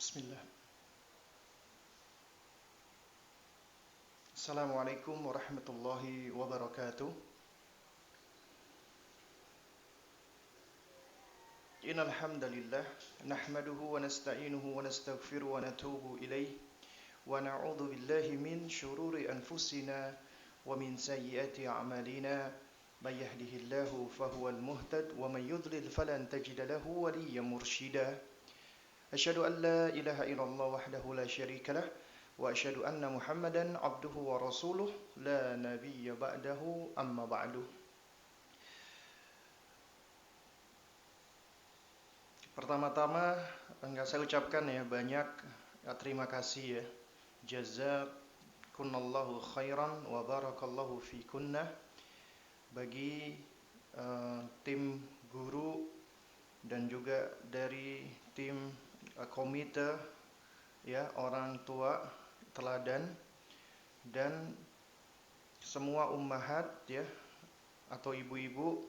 Bismillah. Assalamualaikum warahmatullahi wabarakatuh. Innal hamdalillah nahmaduhu wa nasta'inuhu wa nastaghfiruhu wa natubu ilaih wa na'udzu billahi min shururi anfusina wa min sayyiati a'malina. May yahdihillahu fahuwal muhtad wa may yudlil falan tajida lahu waliyyan mursyida. Asyhadu an la ilaha illallah wahdahu la syarika lah wa asyhadu anna Muhammadan abduhu wa rasuluh la nabiyya ba'dahu amma ba'du. Pertama-tama saya ucapkan banyak terima kasih jazakumullahu khairan wa barakallahu fikunna bagi tim guru dan juga dari tim komite orang tua teladan dan semua ummahat atau ibu-ibu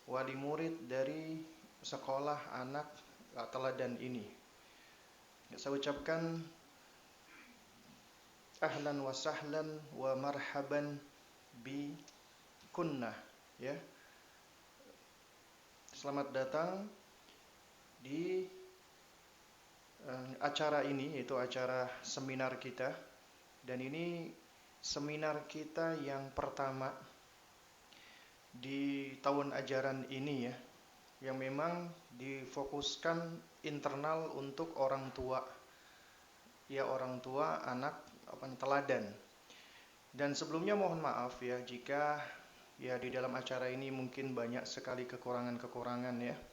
wali murid dari sekolah anak teladan ini. Saya ucapkan ahlan wa sahlan wa marhaban bi kunna Selamat datang di acara ini, yaitu acara seminar kita. Dan ini seminar kita yang pertama di tahun ajaran ini yang memang difokuskan internal untuk orang tua anak teladan. Dan sebelumnya mohon maaf jika di dalam acara ini mungkin banyak sekali kekurangan-kekurangan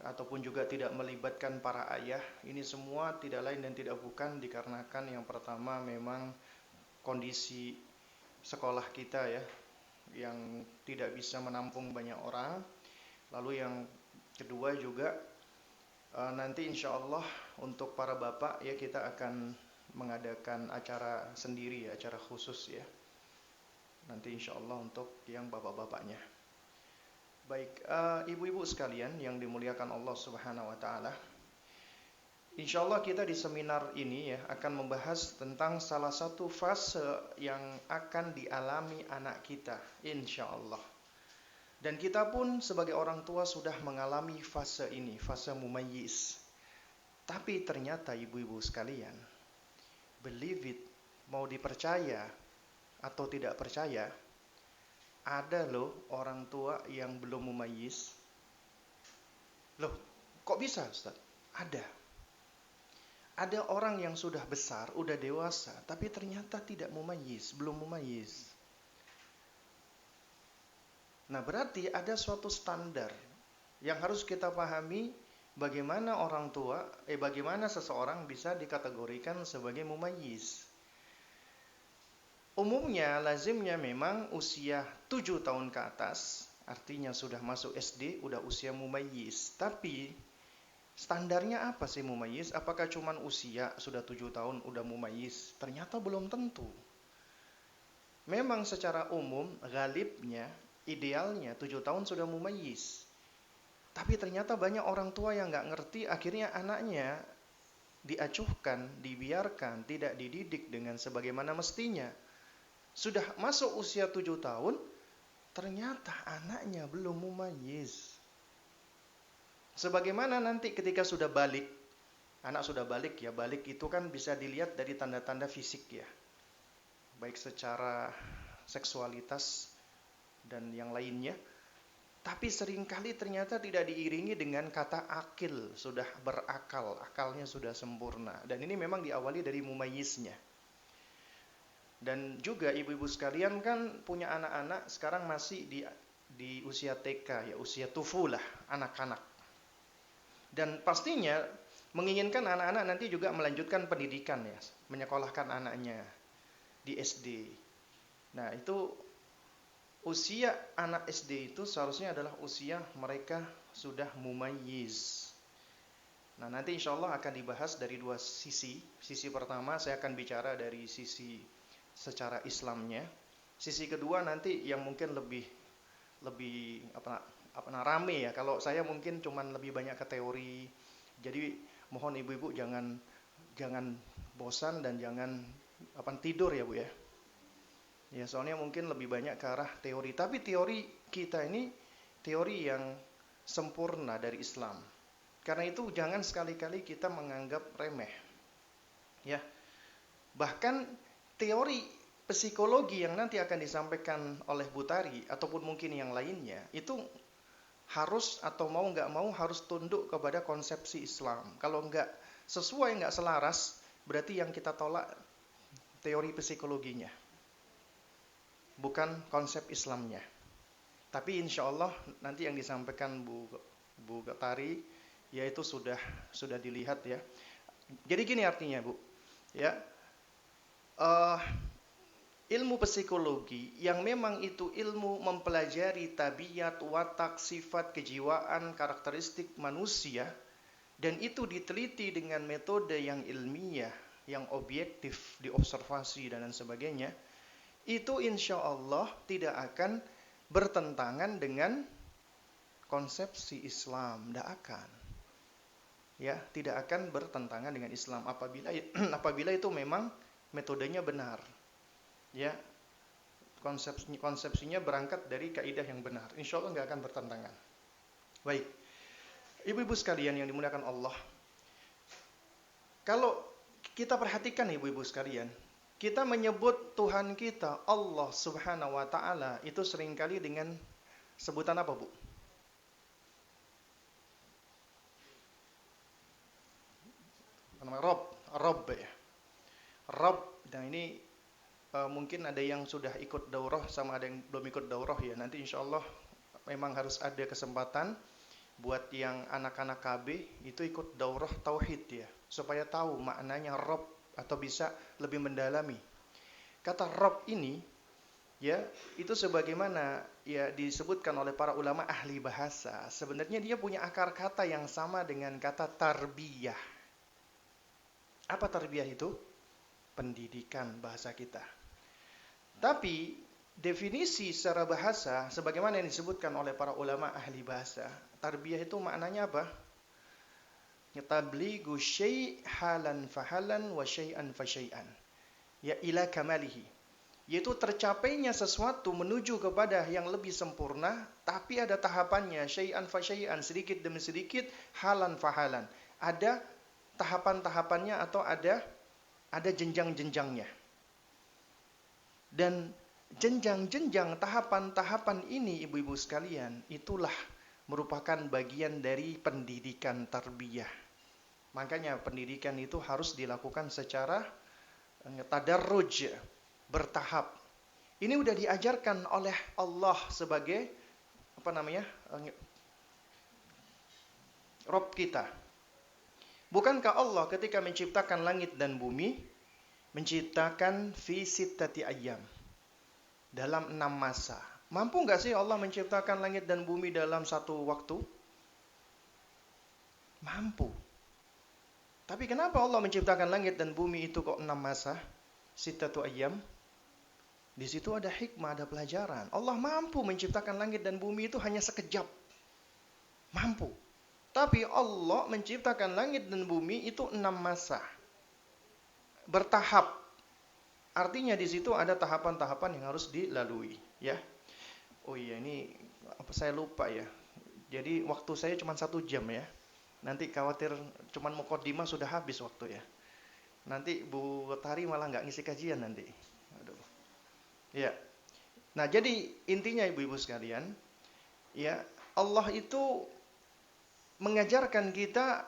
ataupun juga tidak melibatkan para ayah. Ini semua tidak lain dan tidak bukan dikarenakan yang pertama memang kondisi sekolah kita yang tidak bisa menampung banyak orang. Lalu yang kedua juga nanti insya Allah untuk para bapak kita akan mengadakan acara sendiri, acara khusus nanti insya Allah untuk yang bapak-bapaknya. Baik, ibu-ibu sekalian yang dimuliakan Allah Subhanahu wa taala. Insyaallah kita di seminar ini akan membahas tentang salah satu fase yang akan dialami anak kita, insyaallah. Dan kita pun sebagai orang tua sudah mengalami fase ini, fase mumayyiz. Tapi ternyata ibu-ibu sekalian, believe it, mau dipercaya atau tidak percaya, ada loh orang tua yang belum mumayyiz. Loh, kok bisa Ustaz? Ada orang yang sudah besar, udah dewasa, tapi ternyata tidak mumayyiz, belum mumayyiz. Nah, berarti ada suatu standar yang harus kita pahami bagaimana bagaimana seseorang bisa dikategorikan sebagai mumayyiz. Umumnya, lazimnya memang usia 7 tahun ke atas, artinya sudah masuk SD, udah usia mumayyiz. Tapi, standarnya apa sih mumayyiz? Apakah cuma usia sudah 7 tahun udah mumayyiz? Ternyata belum tentu. Memang secara umum, ghalibnya, idealnya 7 tahun sudah mumayyiz. Tapi ternyata banyak orang tua yang nggak ngerti, akhirnya anaknya diacuhkan, dibiarkan, tidak dididik dengan sebagaimana mestinya. Sudah masuk usia 7 tahun, ternyata anaknya belum mumayyiz. Sebagaimana nanti ketika sudah balik, anak sudah balik balik itu kan bisa dilihat dari tanda-tanda fisik baik secara seksualitas dan yang lainnya. Tapi seringkali ternyata tidak diiringi dengan kata akil, sudah berakal, akalnya sudah sempurna. Dan ini memang diawali dari mumayyiznya. Dan juga ibu-ibu sekalian kan punya anak-anak sekarang masih di usia TK usia tufulah, anak-anak. Dan pastinya menginginkan anak-anak nanti juga melanjutkan pendidikan menyekolahkan anaknya di SD. Nah, itu usia anak SD itu seharusnya adalah usia mereka sudah mumayyiz. Nah, nanti insya Allah akan dibahas dari dua sisi. Sisi pertama saya akan bicara dari sisi secara Islamnya. Sisi kedua nanti yang mungkin lebih rame Kalau saya mungkin cuman lebih banyak ke teori. Jadi mohon ibu-ibu jangan jangan bosan dan jangan tidur ya Bu ya. Ya, soalnya mungkin lebih banyak ke arah teori, tapi teori kita ini teori yang sempurna dari Islam. Karena itu jangan sekali-kali kita menganggap remeh. Ya. Bahkan teori psikologi yang nanti akan disampaikan oleh Bu Tari ataupun mungkin yang lainnya itu harus atau mau nggak mau harus tunduk kepada konsepsi Islam. Kalau nggak sesuai, nggak selaras, berarti yang kita tolak teori psikologinya, bukan konsep Islamnya. Tapi insya Allah nanti yang disampaikan Bu Tari, yaitu sudah dilihat ya. Jadi gini artinya Bu, ya ilmu psikologi yang memang itu ilmu mempelajari tabiat, watak, sifat, kejiwaan, karakteristik manusia, dan itu diteliti dengan metode yang ilmiah, yang objektif, diobservasi dan lain sebagainya, itu insya Allah tidak akan bertentangan dengan konsepsi Islam, tidak akan. Ya, tidak akan bertentangan dengan Islam apabila itu memang metodenya benar. Ya, konsepsinya berangkat dari kaidah yang benar. Insya Allah nggak akan bertentangan. Baik, ibu-ibu sekalian yang dimuliakan Allah, kalau kita perhatikan ibu-ibu sekalian, kita menyebut Tuhan kita Allah Subhanahu wa Ta'ala itu seringkali dengan sebutan apa Bu? Rob ya. Rob, dan ini mungkin ada yang sudah ikut daurah sama ada yang belum ikut daurah ya. Nanti insya Allah memang harus ada kesempatan buat yang anak-anak KB itu ikut daurah tauhid ya, supaya tahu maknanya Rob atau bisa lebih mendalami. Kata Rob ini ya, itu sebagaimana ya disebutkan oleh para ulama ahli bahasa, sebenarnya dia punya akar kata yang sama dengan kata tarbiyah. Apa tarbiyah itu? Pendidikan bahasa kita. Tapi definisi secara bahasa sebagaimana yang disebutkan oleh para ulama ahli bahasa, tarbiyah itu maknanya apa? Tabligu syai' halan fahalan wa syai'an fa syai'an. Ya ila kamalihi. Yaitu tercapainya sesuatu menuju kepada yang lebih sempurna, tapi ada tahapannya, syai'an fa syai'an, sedikit demi sedikit, halan fahalan. Ada tahapan-tahapannya atau ada jenjang-jenjangnya. Dan jenjang-jenjang tahapan-tahapan ini ibu-ibu sekalian, itulah merupakan bagian dari pendidikan tarbiyah. Makanya pendidikan itu harus dilakukan secara tadarruj, bertahap. Ini udah diajarkan oleh Allah sebagai Rob kita. Bukankah Allah ketika menciptakan langit dan bumi menciptakan fi sittati ayyam, dalam 6 masa? Mampu nggak sih Allah menciptakan langit dan bumi dalam satu waktu? Mampu. Tapi kenapa Allah menciptakan langit dan bumi itu kok 6 masa? Sittatu ayyam. Di situ ada hikmah, ada pelajaran. Allah mampu menciptakan langit dan bumi itu hanya sekejap. Mampu. Tapi Allah menciptakan langit dan bumi itu 6 masa. Bertahap. Artinya di situ ada tahapan-tahapan yang harus dilalui, ya. Oh iya, ini saya lupa ya. Jadi waktu saya cuma 1 jam ya. Nanti khawatir cuma mukadimah sudah habis waktu ya. Nanti Bu Tari malah nggak ngisi kajian nanti. Aduh. Ya. Nah, jadi intinya ibu-ibu sekalian, ya, Allah itu mengajarkan kita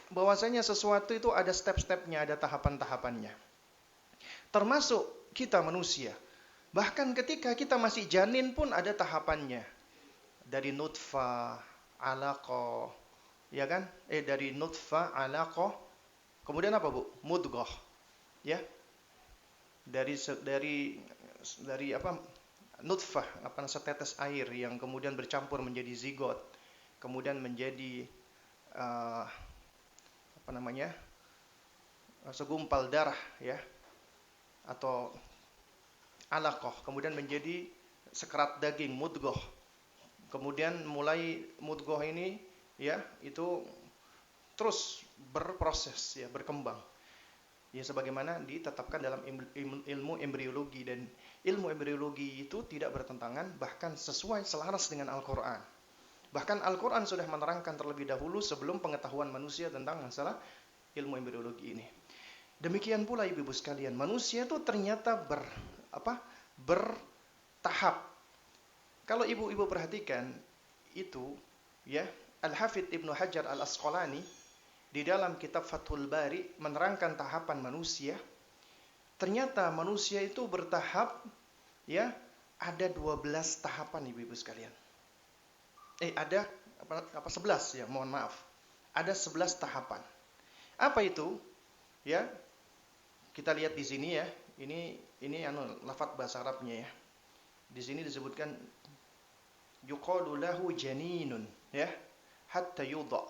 bahwasanya sesuatu itu ada step-stepnya, ada tahapan-tahapannya. Termasuk kita manusia. Bahkan ketika kita masih janin pun ada tahapannya. Dari nutfah, alaqah, ya kan? Dari nutfah, alaqah, kemudian apa Bu? Mudghah. Ya. Dari apa? Nutfah, setetes air yang kemudian bercampur menjadi zigot, kemudian menjadi segumpal darah ya, atau alaqah, kemudian menjadi sekerat daging, mudghah. Kemudian mulai mudghah ini ya, itu terus berproses ya, berkembang. Ya sebagaimana ditetapkan dalam ilmu embriologi, dan ilmu embriologi itu tidak bertentangan, bahkan sesuai selaras dengan Al-Qur'an. Bahkan Al-Qur'an sudah menerangkan terlebih dahulu sebelum pengetahuan manusia tentang masalah ilmu embriologi ini. Demikian pula ibu-ibu sekalian, manusia itu ternyata bertahap. Kalau ibu-ibu perhatikan itu, ya, Al-Hafidz Ibnu Hajar Al-Asqalani di dalam kitab Fathul Bari menerangkan tahapan manusia. Ternyata manusia itu bertahap, ya, ada 12 tahapan ibu-ibu sekalian. Ada 11 ya, mohon maaf. Ada 11 tahapan. Apa itu? Ya. Kita lihat di sini ya. Ini lafadz bahasa Arabnya ya. Di sini disebutkan yuqalu lahu janinun, ya, hatta yudha.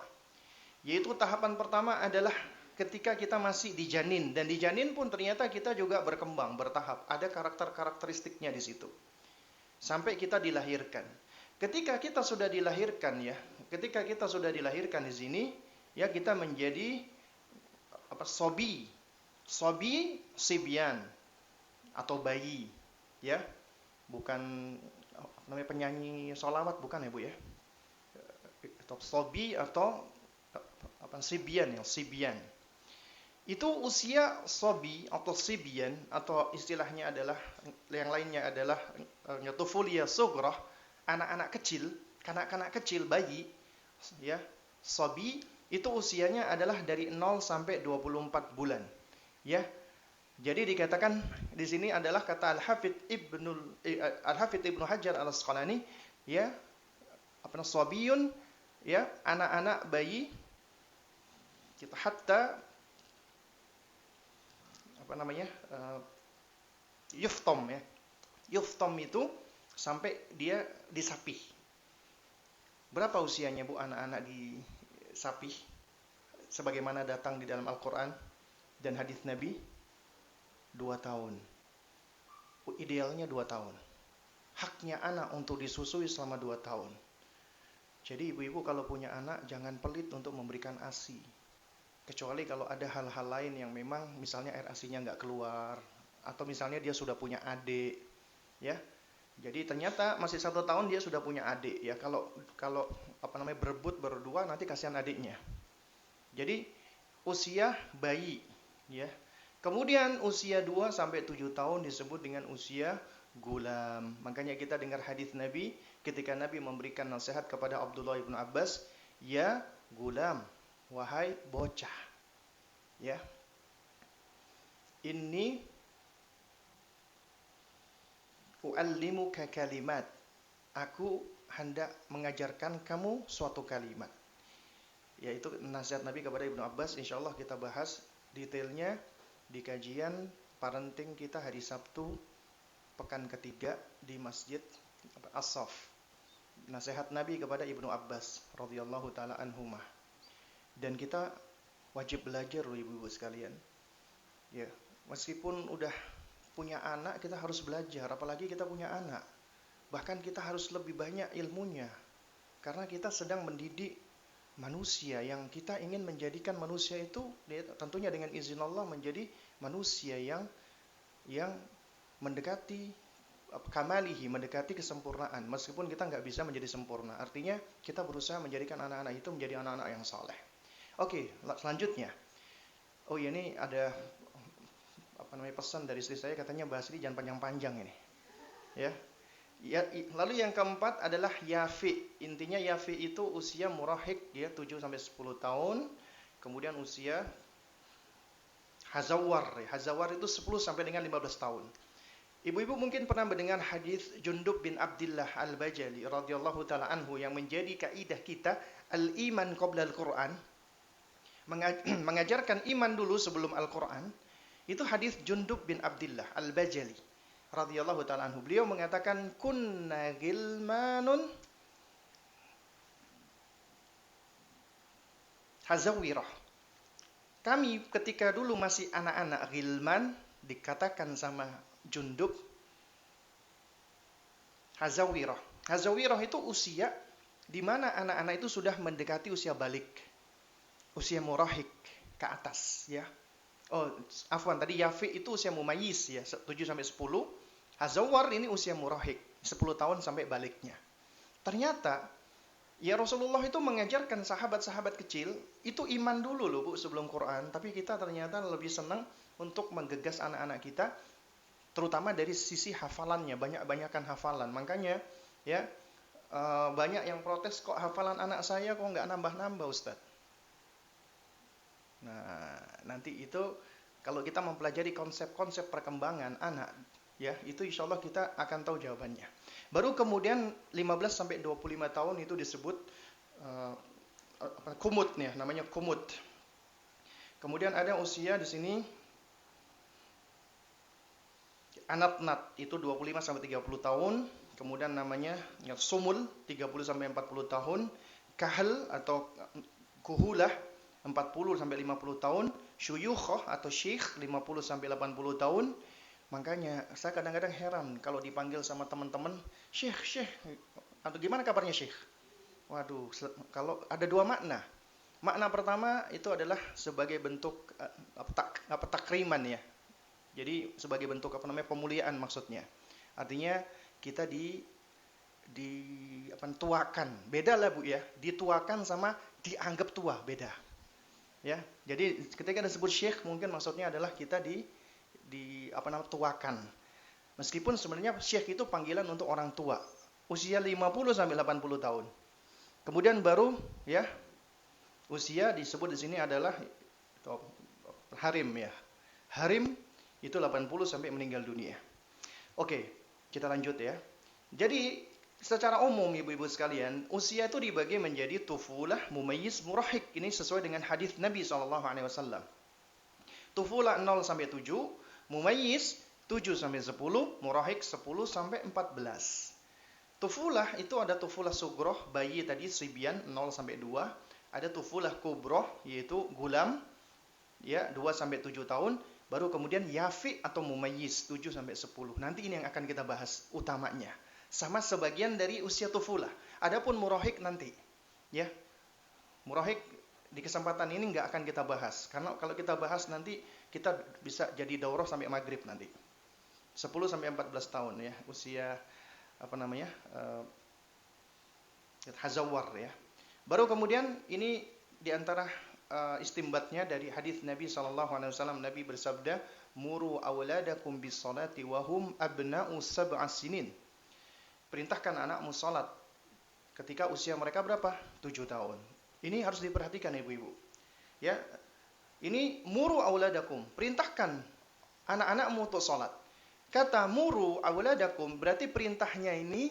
Yaitu tahapan pertama adalah ketika kita masih di janin, dan di janin pun ternyata kita juga berkembang, bertahap. Ada karakteristiknya di situ. Sampai kita dilahirkan. Ketika kita sudah dilahirkan ya, ketika kita sudah dilahirkan di sini, ya, kita menjadi sobi, sibyan atau bayi, ya. Bukan namanya penyanyi sholawat, bukan ya Bu ya. Atau sobi atau sibyan ya, sibyan. Itu usia sobi atau sibyan, atau istilahnya adalah, yang lainnya adalah tufulia sugrah, anak-anak kecil, kanak-kanak kecil, bayi, ya. Sobi itu usianya adalah dari 0 sampai 24 bulan, ya. Jadi dikatakan di sini adalah kata Al-Hafidz Ibnu Hajar Al-Asqalani, ya, sobiyun, ya, anak-anak bayi, kita hatta yuftom, ya. Yuftom itu sampai dia disapih. Berapa usianya Bu anak-anak disapih? Sebagaimana datang di dalam Al-Qur'an dan hadis Nabi, 2 tahun. Idealnya 2 tahun. Haknya anak untuk disusui selama 2 tahun. Jadi ibu-ibu kalau punya anak jangan pelit untuk memberikan ASI. Kecuali kalau ada hal-hal lain yang memang misalnya air ASI-nya nggak keluar, atau misalnya dia sudah punya adik, ya. Jadi ternyata masih 1 tahun dia sudah punya adik, ya. Kalau berebut berdua nanti kasihan adiknya. Jadi usia bayi, ya. Kemudian usia 2 sampai 7 tahun disebut dengan usia gulam. Makanya kita dengar hadis Nabi ketika Nabi memberikan nasihat kepada Abdullah bin Abbas, ya gulam, wahai bocah, ya, inni u'allimuka kalimat, aku hendak mengajarkan kamu suatu kalimat. Yaitu nasihat Nabi kepada Ibnu Abbas. Insyaallah kita bahas detailnya di kajian parenting kita hari Sabtu pekan ketiga di Masjid As-Saff. Nasihat Nabi kepada Ibnu Abbas radhiyallahu taala anhumah. Dan kita wajib belajar loh ibu-ibu sekalian. Ya, meskipun udah punya anak kita harus belajar, apalagi kita punya anak. Bahkan kita harus lebih banyak ilmunya. Karena kita sedang mendidik manusia yang kita ingin menjadikan manusia itu tentunya dengan izin Allah menjadi manusia yang mendekati kamalihi, mendekati kesempurnaan. Meskipun kita nggak bisa menjadi sempurna. Artinya kita berusaha menjadikan anak-anak itu menjadi anak-anak yang saleh. Oke, selanjutnya. Oh ya, ini ada pesan dari istri saya, katanya bahas ini jangan panjang-panjang ini. Ya. Lalu yang keempat adalah yafi. Intinya yafi itu usia murahik, ya, 7 sampai 10 tahun. Kemudian usia hazawar. Hazawar itu 10 sampai dengan 15 tahun. Ibu-ibu mungkin pernah mendengar hadis Jundub bin Abdillah Al-Bajali radhiyallahu taala anhu yang menjadi kaidah kita, al-iman qabla al-Qur'an. Mengajarkan iman dulu sebelum Al-Qur'an. Itu hadis Jundub bin Abdillah Al-Bajali radhiyallahu taala anhu. Beliau mengatakan kunna gilmanun hazawirah. Kami ketika dulu masih anak-anak gilman, dikatakan sama Jundub hazawirah. Hazawirah itu usia di mana anak-anak itu sudah mendekati usia balik, usia murahik ke atas, ya. Oh, afwan, tadi Yafi itu usia mumayyiz ya, 7 sampai 10. Hazawar ini usia murahik, 10 tahun sampai baliknya. Ternyata ya Rasulullah itu mengajarkan sahabat-sahabat kecil itu iman dulu loh Bu sebelum Quran, tapi kita ternyata lebih senang untuk menggegas anak-anak kita terutama dari sisi hafalannya, banyak-banyakan hafalan. Makanya ya banyak yang protes kok hafalan anak saya kok nggak nambah-nambah Ustadz. Nah, nanti itu kalau kita mempelajari konsep-konsep perkembangan anak, ya, itu insya Allah kita akan tahu jawabannya. Baru kemudian 15 sampai 25 tahun itu disebut kumut nih, namanya kumut. Kemudian ada usia di sini anat-nat itu 25 sampai 30 tahun, kemudian namanya ya, sumul 30 sampai 40 tahun, kahal atau kuhulah 40 sampai 50 tahun, syuyukhah atau syekh 50 sampai 80 tahun. Makanya saya kadang-kadang heran kalau dipanggil sama teman-teman, "Syekh, Syekh." Atau gimana kabarnya Syekh? Waduh, kalau ada dua makna. Makna pertama itu adalah sebagai bentuk takriman ya. Jadi sebagai bentuk pemuliaan maksudnya. Artinya kita tuakan. Beda lah Bu ya. Dituakan sama dianggap tua, beda. Ya, jadi ketika disebut syekh mungkin maksudnya adalah kita tuakan. Meskipun sebenarnya syekh itu panggilan untuk orang tua, usia 50 sampai 80 tahun. Kemudian baru ya, usia disebut di sini adalah harim ya. Harim itu 80 sampai meninggal dunia. Oke, kita lanjut ya. Jadi secara umum ibu-ibu sekalian, usia itu dibagi menjadi tufulah, mumayyiz, murahik. Ini sesuai dengan hadis Nabi SAW. Tufulah 0 sampai 7, mumayyiz 7 sampai 10, murahik 10 sampai 14. Tufulah itu ada tufulah sugroh, bayi tadi sibyan 0 sampai 2. Ada tufulah kubroh, yaitu gulam, ya 2 sampai 7 tahun. Baru kemudian yafi atau mumayyiz 7 sampai 10. Nanti ini yang akan kita bahas utamanya. Sama sebagian dari usia tufulah. Adapun murahik nanti, ya. Murahik di kesempatan ini nggak akan kita bahas. Karena kalau kita bahas nanti kita bisa jadi daurah sampai maghrib nanti. 10 sampai 14 tahun ya, usia hazawar ya. Baru kemudian ini diantara istimbatnya dari hadis Nabi SAW. Nabi bersabda, "Muru awladakum bis salati wa hum abna'u sab'a sinin." Perintahkan anakmu salat ketika usia mereka berapa? 7 tahun. Ini harus diperhatikan ibu-ibu. Ya. Ini muru auladakum, perintahkan anak-anakmu untuk salat. Kata muru auladakum berarti perintahnya ini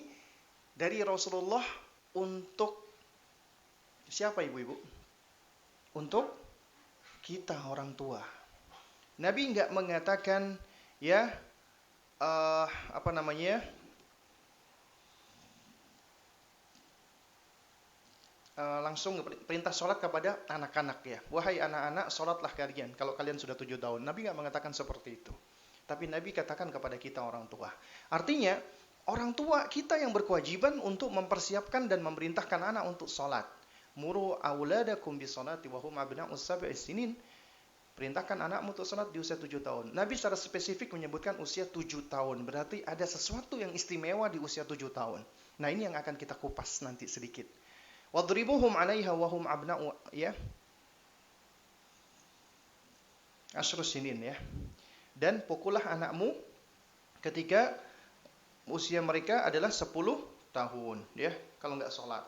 dari Rasulullah untuk siapa ibu-ibu? Untuk kita orang tua. Nabi enggak mengatakan ya langsung perintah sholat kepada anak-anak ya. Wahai anak-anak, sholatlah kalian kalau kalian sudah 7 tahun. Nabi nggak mengatakan seperti itu. Tapi Nabi katakan kepada kita orang tua. Artinya, orang tua kita yang berkewajiban untuk mempersiapkan dan memerintahkan anak untuk sholat. Muru auladakum bisolati wa hum abna'u sab'i sinin. Perintahkan anakmu untuk sholat di usia 7 tahun. Nabi secara spesifik menyebutkan usia 7 tahun. Berarti ada sesuatu yang istimewa di usia 7 tahun. Nah ini yang akan kita kupas nanti sedikit. Wadribuhum 'alaiha wa hum abna'u ya. Ashrus sinin ya. Dan pukullah anakmu ketika usia mereka adalah 10 tahun ya, kalau enggak sholat.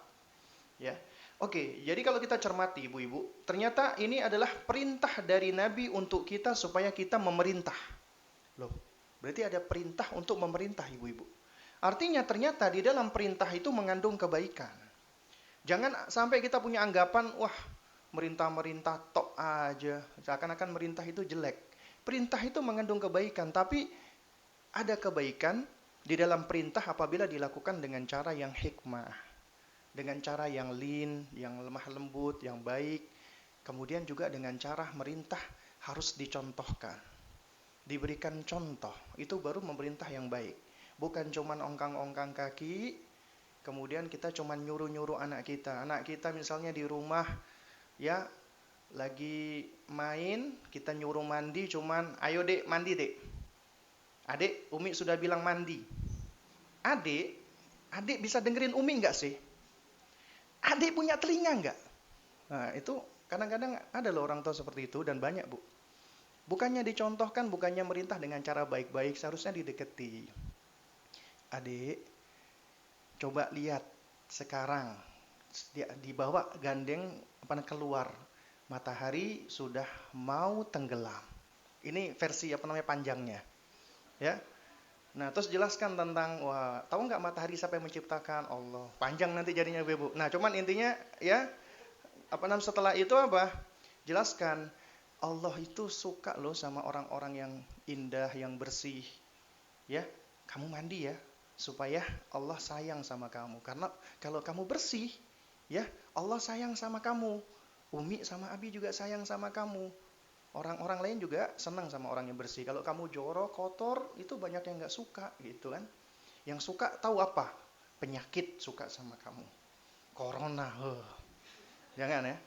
Ya. Oke, jadi kalau kita cermati ibu-ibu, ternyata ini adalah perintah dari Nabi untuk kita supaya kita memerintah. Loh, berarti ada perintah untuk memerintah ibu-ibu. Artinya ternyata di dalam perintah itu mengandung kebaikan. Jangan sampai kita punya anggapan, wah merintah-merintah tok aja, seakan-akan merintah itu jelek. Perintah itu mengandung kebaikan, tapi ada kebaikan di dalam perintah apabila dilakukan dengan cara yang hikmah. Dengan cara yang lin, yang lemah lembut, yang baik. Kemudian juga dengan cara merintah harus dicontohkan. Diberikan contoh, itu baru memerintah yang baik. Bukan cuman ongkang-ongkang kaki, kemudian kita cuman nyuruh-nyuruh anak kita. Anak kita misalnya di rumah, ya lagi main, kita nyuruh mandi cuman, ayo dek mandi dek. Adik, Umi sudah bilang mandi. Adik bisa dengerin Umi nggak sih? Adik punya telinga nggak? Nah itu kadang-kadang ada loh orang tua seperti itu dan banyak bu. Bukannya dicontohkan, bukannya merintah dengan cara baik-baik, seharusnya dideketi. Adik, coba lihat sekarang dia dibawa gandeng keluar, matahari sudah mau tenggelam. Ini versi panjangnya, ya. Nah, terus jelaskan tentang, wah, tahu nggak matahari siapa yang menciptakan? Allah. Panjang nanti jadinya Bu. Nah, cuman intinya ya, setelah itu apa? Jelaskan, Allah itu suka loh sama orang-orang yang indah, yang bersih. Ya, kamu mandi ya, supaya Allah sayang sama kamu. Karena kalau kamu bersih, ya, Allah sayang sama kamu. Umi sama Abi juga sayang sama kamu. Orang-orang lain juga senang sama orang yang bersih. Kalau kamu jorok, kotor, itu banyak yang nggak suka, gitu kan? Yang suka tahu apa? Penyakit suka sama kamu. Corona, jangan ya.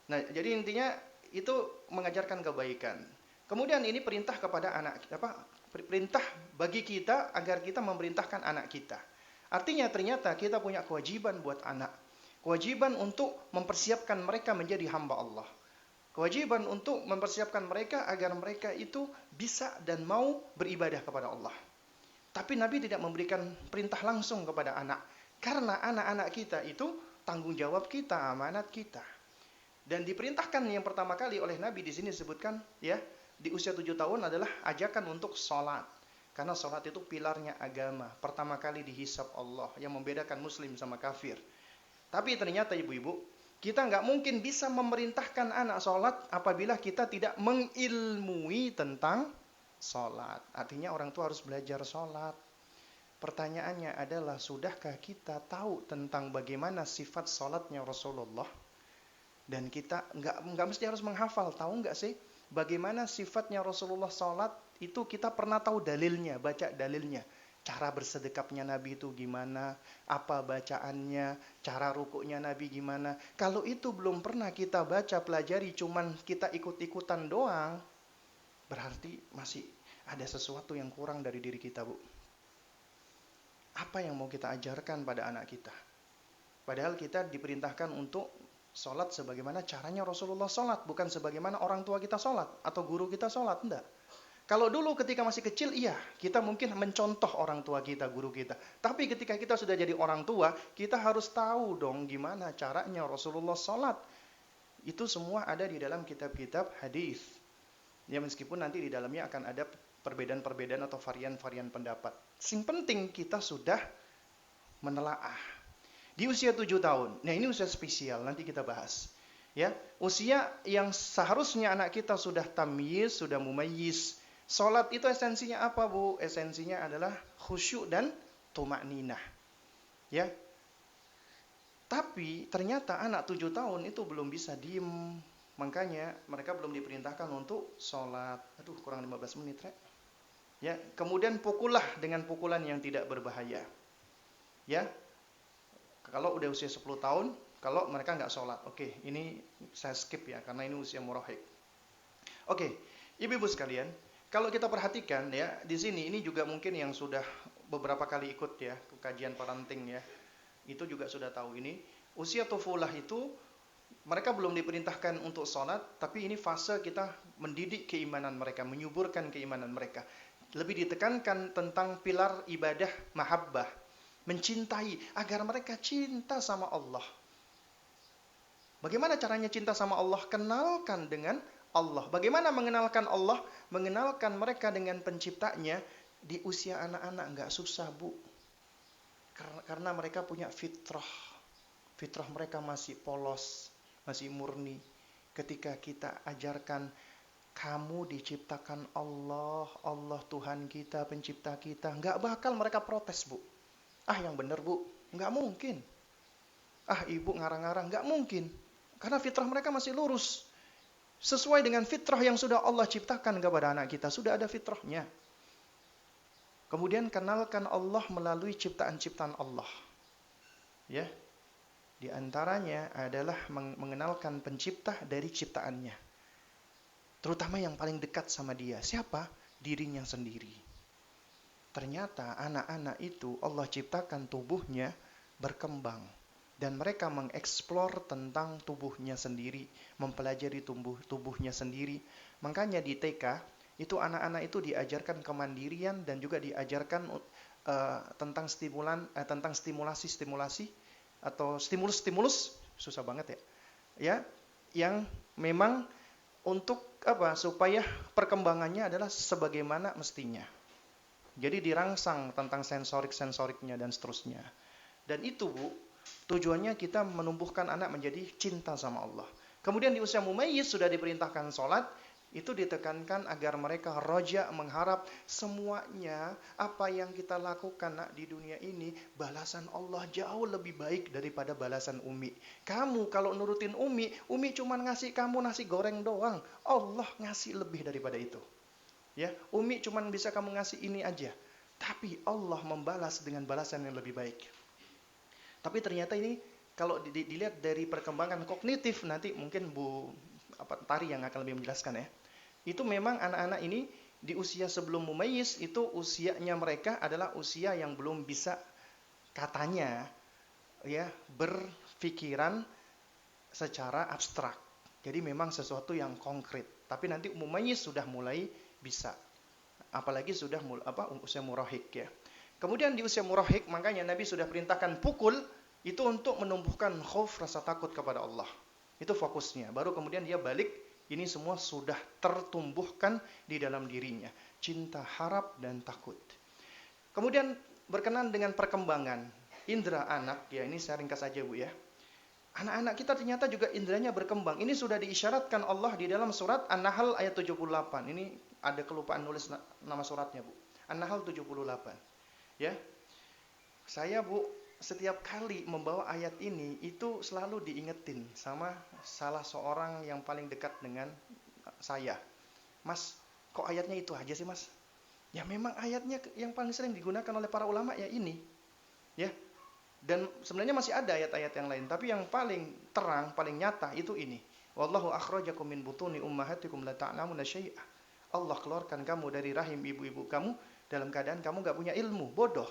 Nah, jadi intinya itu mengajarkan kebaikan. Kemudian ini perintah kepada anak, perintah bagi kita agar kita memerintahkan anak kita. Artinya ternyata kita punya kewajiban buat anak. Kewajiban untuk mempersiapkan mereka menjadi hamba Allah. Kewajiban untuk mempersiapkan mereka agar mereka itu bisa dan mau beribadah kepada Allah. Tapi Nabi tidak memberikan perintah langsung kepada anak. Karena anak-anak kita itu tanggung jawab kita, amanat kita. Dan diperintahkan yang pertama kali oleh Nabi di sini disebutkan, ya, di usia 7 tahun adalah ajakan untuk sholat. Karena sholat itu pilarnya agama. Pertama kali dihisab Allah yang membedakan muslim sama kafir. Tapi ternyata ibu-ibu, kita nggak mungkin bisa memerintahkan anak sholat apabila kita tidak mengilmui tentang sholat. Artinya orang tua harus belajar sholat. Pertanyaannya adalah, sudahkah kita tahu tentang bagaimana sifat sholatnya Rasulullah? Dan kita nggak mesti harus menghafal, tahu nggak sih bagaimana sifatnya Rasulullah sholat? Itu kita pernah tahu dalilnya, baca dalilnya. Cara bersedekapnya Nabi itu gimana, apa bacaannya, cara rukuknya Nabi gimana. Kalau itu belum pernah kita baca, pelajari, cuman kita ikut-ikutan doang, berarti masih ada sesuatu yang kurang dari diri kita, Bu. Apa yang mau kita ajarkan pada anak kita? Padahal kita diperintahkan untuk sholat sebagaimana caranya Rasulullah sholat, bukan sebagaimana orang tua kita sholat atau guru kita sholat, enggak. Kalau dulu ketika masih kecil, iya, kita mungkin mencontoh orang tua kita, guru kita. Tapi ketika kita sudah jadi orang tua, kita harus tahu dong gimana caranya Rasulullah sholat. Itu semua ada di dalam kitab-kitab hadis. Ya, meskipun nanti di dalamnya akan ada perbedaan-perbedaan atau varian-varian pendapat. Yang penting kita sudah menelaah. Di usia 7 tahun, nah ini usia spesial, nanti kita bahas. Ya, usia yang seharusnya anak kita sudah tamyiz, sudah mumayyiz. Sholat itu esensinya apa, Bu? Esensinya adalah khusyuk dan tumakninah. Ya. Tapi ternyata anak 7 tahun itu belum bisa diem. Makanya mereka belum diperintahkan untuk sholat. Aduh, kurang 15 menit, Rek. Ya, kemudian pukullah dengan pukulan yang tidak berbahaya. Ya. Kalau udah usia 10 tahun, kalau mereka nggak sholat. Oke, ini saya skip ya, karena ini usia murahik. Oke, ibu-ibu sekalian, kalau kita perhatikan ya, di sini ini juga mungkin yang sudah beberapa kali ikut ya, kajian parenting ya, itu juga sudah tahu ini. Usia tufulah itu, mereka belum diperintahkan untuk sholat, tapi ini fase kita mendidik keimanan mereka, menyuburkan keimanan mereka. Lebih ditekankan tentang pilar ibadah mahabbah, mencintai, agar mereka cinta sama Allah. Bagaimana caranya cinta sama Allah? Kenalkan dengan Allah. Bagaimana mengenalkan Allah? Mengenalkan mereka dengan penciptanya. Di usia anak-anak nggak susah, Bu. Karena mereka punya fitrah. Fitrah mereka masih polos, masih murni. Ketika kita ajarkan, kamu diciptakan Allah, Allah Tuhan kita, pencipta kita, nggak bakal mereka protes, Bu. Ah, yang benar, Bu. Nggak mungkin. Ah, ibu ngarang-ngarang, nggak mungkin. Karena fitrah mereka masih lurus. Sesuai dengan fitrah yang sudah Allah ciptakan kepada anak kita. Sudah ada fitrahnya. Kemudian kenalkan Allah melalui ciptaan-ciptaan Allah. Ya. Di antaranya adalah mengenalkan pencipta dari ciptaannya. Terutama yang paling dekat sama dia. Siapa? Dirinya sendiri. Ternyata anak-anak itu Allah ciptakan tubuhnya berkembang. Dan mereka mengeksplor tentang tubuhnya sendiri. Mempelajari tubuhnya sendiri. Makanya di TK, itu anak-anak itu diajarkan kemandirian dan juga diajarkan tentang stimulasi atau stimulus susah banget ya. Ya, yang memang untuk apa? Supaya perkembangannya adalah sebagaimana mestinya. Jadi dirangsang tentang sensoriknya dan seterusnya. Dan itu, Bu, tujuannya kita menumbuhkan anak menjadi cinta sama Allah. Kemudian di usia mumayyiz sudah diperintahkan sholat, itu ditekankan agar mereka roja, mengharap semuanya apa yang kita lakukan di dunia ini, balasan Allah jauh lebih baik daripada balasan Umi. Kamu kalau nurutin Umi cuma ngasih kamu nasi goreng doang, Allah ngasih lebih daripada itu. Ya, Umi cuma bisa kamu ngasih ini aja, tapi Allah membalas dengan balasan yang lebih baik. Tapi ternyata ini kalau dilihat dari perkembangan kognitif, nanti mungkin Bu Tari yang akan lebih menjelaskan ya. Itu memang anak-anak ini di usia sebelum mumayyiz itu usianya mereka adalah usia yang belum bisa katanya ya berpikiran secara abstrak. Jadi memang sesuatu yang konkret. Tapi nanti mumayyiz sudah mulai bisa. Apalagi sudah usia murahik ya. Kemudian di usia murahik makanya Nabi sudah perintahkan pukul itu untuk menumbuhkan khauf, rasa takut kepada Allah. Itu fokusnya. Baru kemudian dia balik, ini semua sudah tertumbuhkan di dalam dirinya. Cinta, harap, dan takut. Kemudian berkenan dengan perkembangan indera anak, ya ini saya ringkas saja Bu ya. Anak-anak kita ternyata juga inderanya berkembang. Ini sudah diisyaratkan Allah di dalam surat An-Nahl ayat 78. Ini ada kelupaan nulis nama suratnya Bu. An-Nahl 78. Ya. Saya Bu setiap kali membawa ayat ini itu selalu diingetin sama salah seorang yang paling dekat dengan saya. Mas, kok ayatnya itu aja sih Mas? Ya memang ayatnya yang paling sering digunakan oleh para ulama ya ini. Ya. Dan sebenarnya masih ada ayat-ayat yang lain, tapi yang paling terang, paling nyata itu ini. Wallahu akhrajakum min butuni ummahatikum la ta'lamuna syai'a. Allah keluarkan kamu dari rahim ibu-ibu kamu dalam keadaan kamu enggak punya ilmu, bodoh.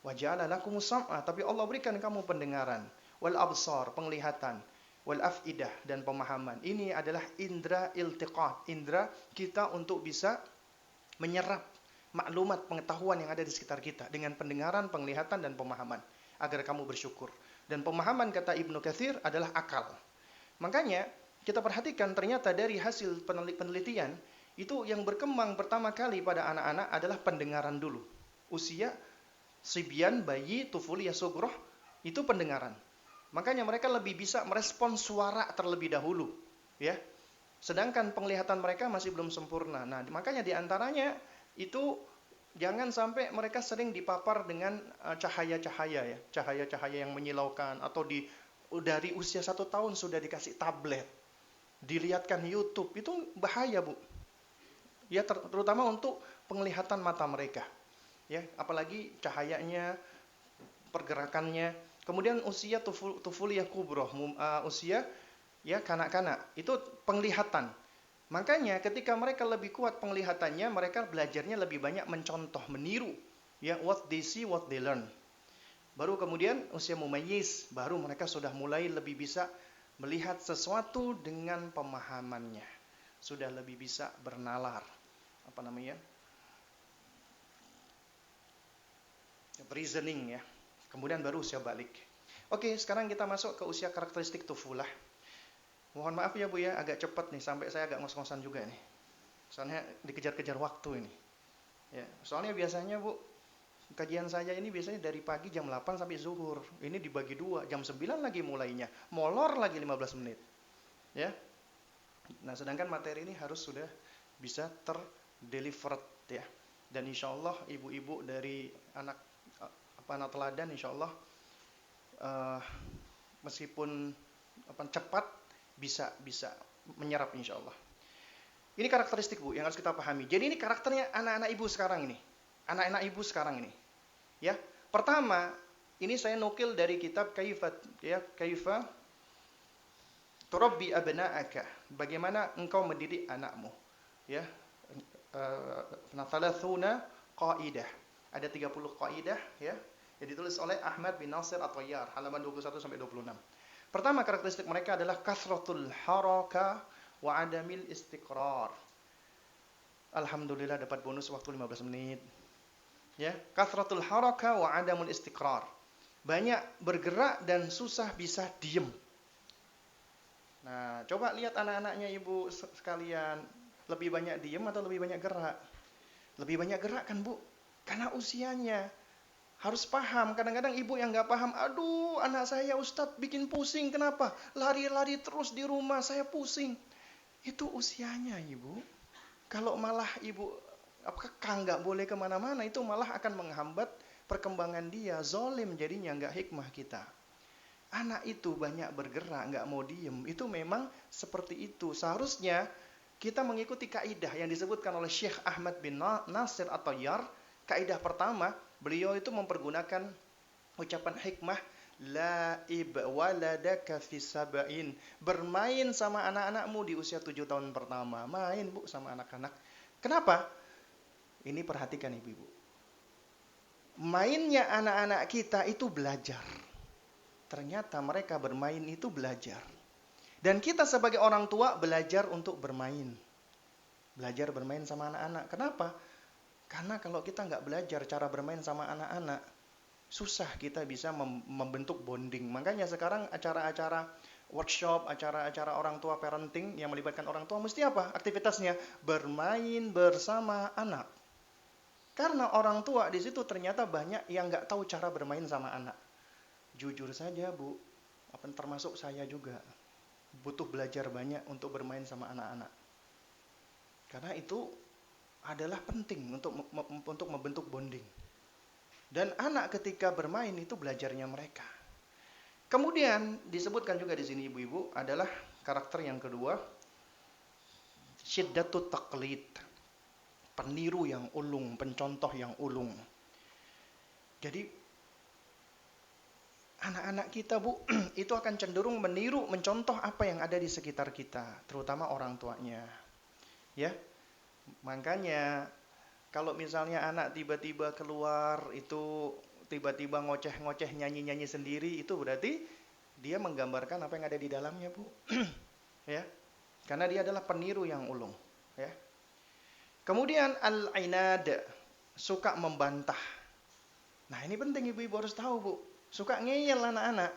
Wa ja'ala lakumus sam'a, tapi Allah berikan kamu pendengaran, wal absar, penglihatan, wal afidah, dan pemahaman. Ini adalah indra iltiqat, indra kita untuk bisa menyerap maklumat pengetahuan yang ada di sekitar kita dengan pendengaran, penglihatan, dan pemahaman agar kamu bersyukur. Dan pemahaman kata Ibnu Katsir adalah akal. Makanya kita perhatikan ternyata dari hasil penelitian itu yang berkembang pertama kali pada anak-anak adalah pendengaran dulu. Usia sibyan, bayi, tufuliyah sughroh itu pendengaran. Makanya mereka lebih bisa merespon suara terlebih dahulu, ya. Sedangkan penglihatan mereka masih belum sempurna. Nah, makanya diantaranya itu jangan sampai mereka sering dipapar dengan cahaya-cahaya ya, cahaya-cahaya yang menyilaukan atau dari usia 1 tahun sudah dikasih tablet, dilihatkan YouTube, itu bahaya Bu. Ya terutama untuk penglihatan mata mereka. Ya, apalagi cahayanya, pergerakannya. Kemudian usia tufuliyah kubroh, usia ya kanak-kanak, itu penglihatan. Makanya ketika mereka lebih kuat penglihatannya, mereka belajarnya lebih banyak mencontoh, meniru. Ya, what they see, what they learn. Baru kemudian usia mumayyiz, baru mereka sudah mulai lebih bisa melihat sesuatu dengan pemahamannya. Sudah lebih bisa bernalar. Reasoning ya. Kemudian baru usia balik. Oke, sekarang kita masuk ke usia karakteristik tufulah. Mohon maaf ya Bu ya, agak cepat nih, sampai saya agak ngos-ngosan juga nih. Soalnya dikejar-kejar waktu ini. Ya, soalnya biasanya Bu, kajian saya ini biasanya dari pagi jam 8 sampai zuhur. Ini dibagi 2, jam 9 lagi mulainya. Molor lagi 15 menit. Ya. Nah, sedangkan materi ini harus sudah bisa terdelivered ya. Dan insya Allah ibu-ibu dari anak teladan insya Allah meskipun cepat bisa menyerap insya Allah. Ini karakteristik Bu yang harus kita pahami. Jadi ini karakternya anak-anak ibu sekarang ini. Anak-anak ibu sekarang ini. Ya. Pertama, Ini saya nukil dari kitab Kaifa turabbi abna'aka. Bagaimana engkau mendidik anakmu. Ya. Thalathuna qaidah. Ada 30 qaidah ya. Yang ditulis oleh Ahmad bin Nasir At-Tayyar, halaman 21 sampai 26. Pertama, karakteristik mereka adalah kasratul haraka wa adamil istiqrar. Alhamdulillah dapat bonus waktu 15 menit. Ya, kasratul haraka wa adamul istiqrar. Banyak bergerak dan susah bisa diem. Nah, coba lihat anak-anaknya ibu sekalian, lebih banyak diem atau lebih banyak gerak? Lebih banyak gerak kan, Bu? Karena usianya. Harus paham, kadang-kadang ibu yang nggak paham, aduh anak saya Ustadz bikin pusing, kenapa? Lari-lari terus di rumah, saya pusing. Itu usianya ibu. Kalau malah ibu kekang nggak boleh kemana-mana, itu malah akan menghambat perkembangan dia, zolim jadinya, nggak hikmah kita. Anak itu banyak bergerak, nggak mau diem, itu memang seperti itu. Seharusnya kita mengikuti kaidah yang disebutkan oleh Syekh Ahmad bin Nasir At-Tayyar. Kaidah pertama, beliau itu mempergunakan ucapan hikmah, la'ib waladaka fi sab'in. Bermain sama anak-anakmu di usia 7 tahun pertama. Main, Bu, sama anak-anak. Kenapa? Ini perhatikan ibu-ibu. Mainnya anak-anak kita itu belajar. Ternyata mereka bermain itu belajar. Dan kita sebagai orang tua belajar untuk bermain. Belajar bermain sama anak-anak. Kenapa? Karena kalau kita nggak belajar cara bermain sama anak-anak, susah kita bisa membentuk bonding. Makanya sekarang acara-acara workshop, acara-acara orang tua parenting yang melibatkan orang tua, mesti apa? Aktivitasnya bermain bersama anak. Karena orang tua di situ ternyata banyak yang nggak tahu cara bermain sama anak. Jujur saja, Bu, termasuk saya juga, butuh belajar banyak untuk bermain sama anak-anak. Karena itu adalah penting untuk membentuk bonding. Dan anak ketika bermain itu belajarnya mereka. Kemudian disebutkan juga di sini ibu-ibu adalah karakter yang kedua, syiddatut taqlid. Peniru yang ulung, pencontoh yang ulung. Jadi anak-anak kita, Bu, itu akan cenderung meniru, mencontoh apa yang ada di sekitar kita, terutama orang tuanya. Ya. Makanya kalau misalnya anak tiba-tiba keluar itu tiba-tiba ngoceh-ngoceh nyanyi-nyanyi sendiri, itu berarti dia menggambarkan apa yang ada di dalamnya, Bu. Ya. Karena dia adalah peniru yang ulung, ya. Kemudian al-inad, suka membantah. Nah, ini penting ibu-ibu harus tahu, Bu. Suka ngeyel anak-anak.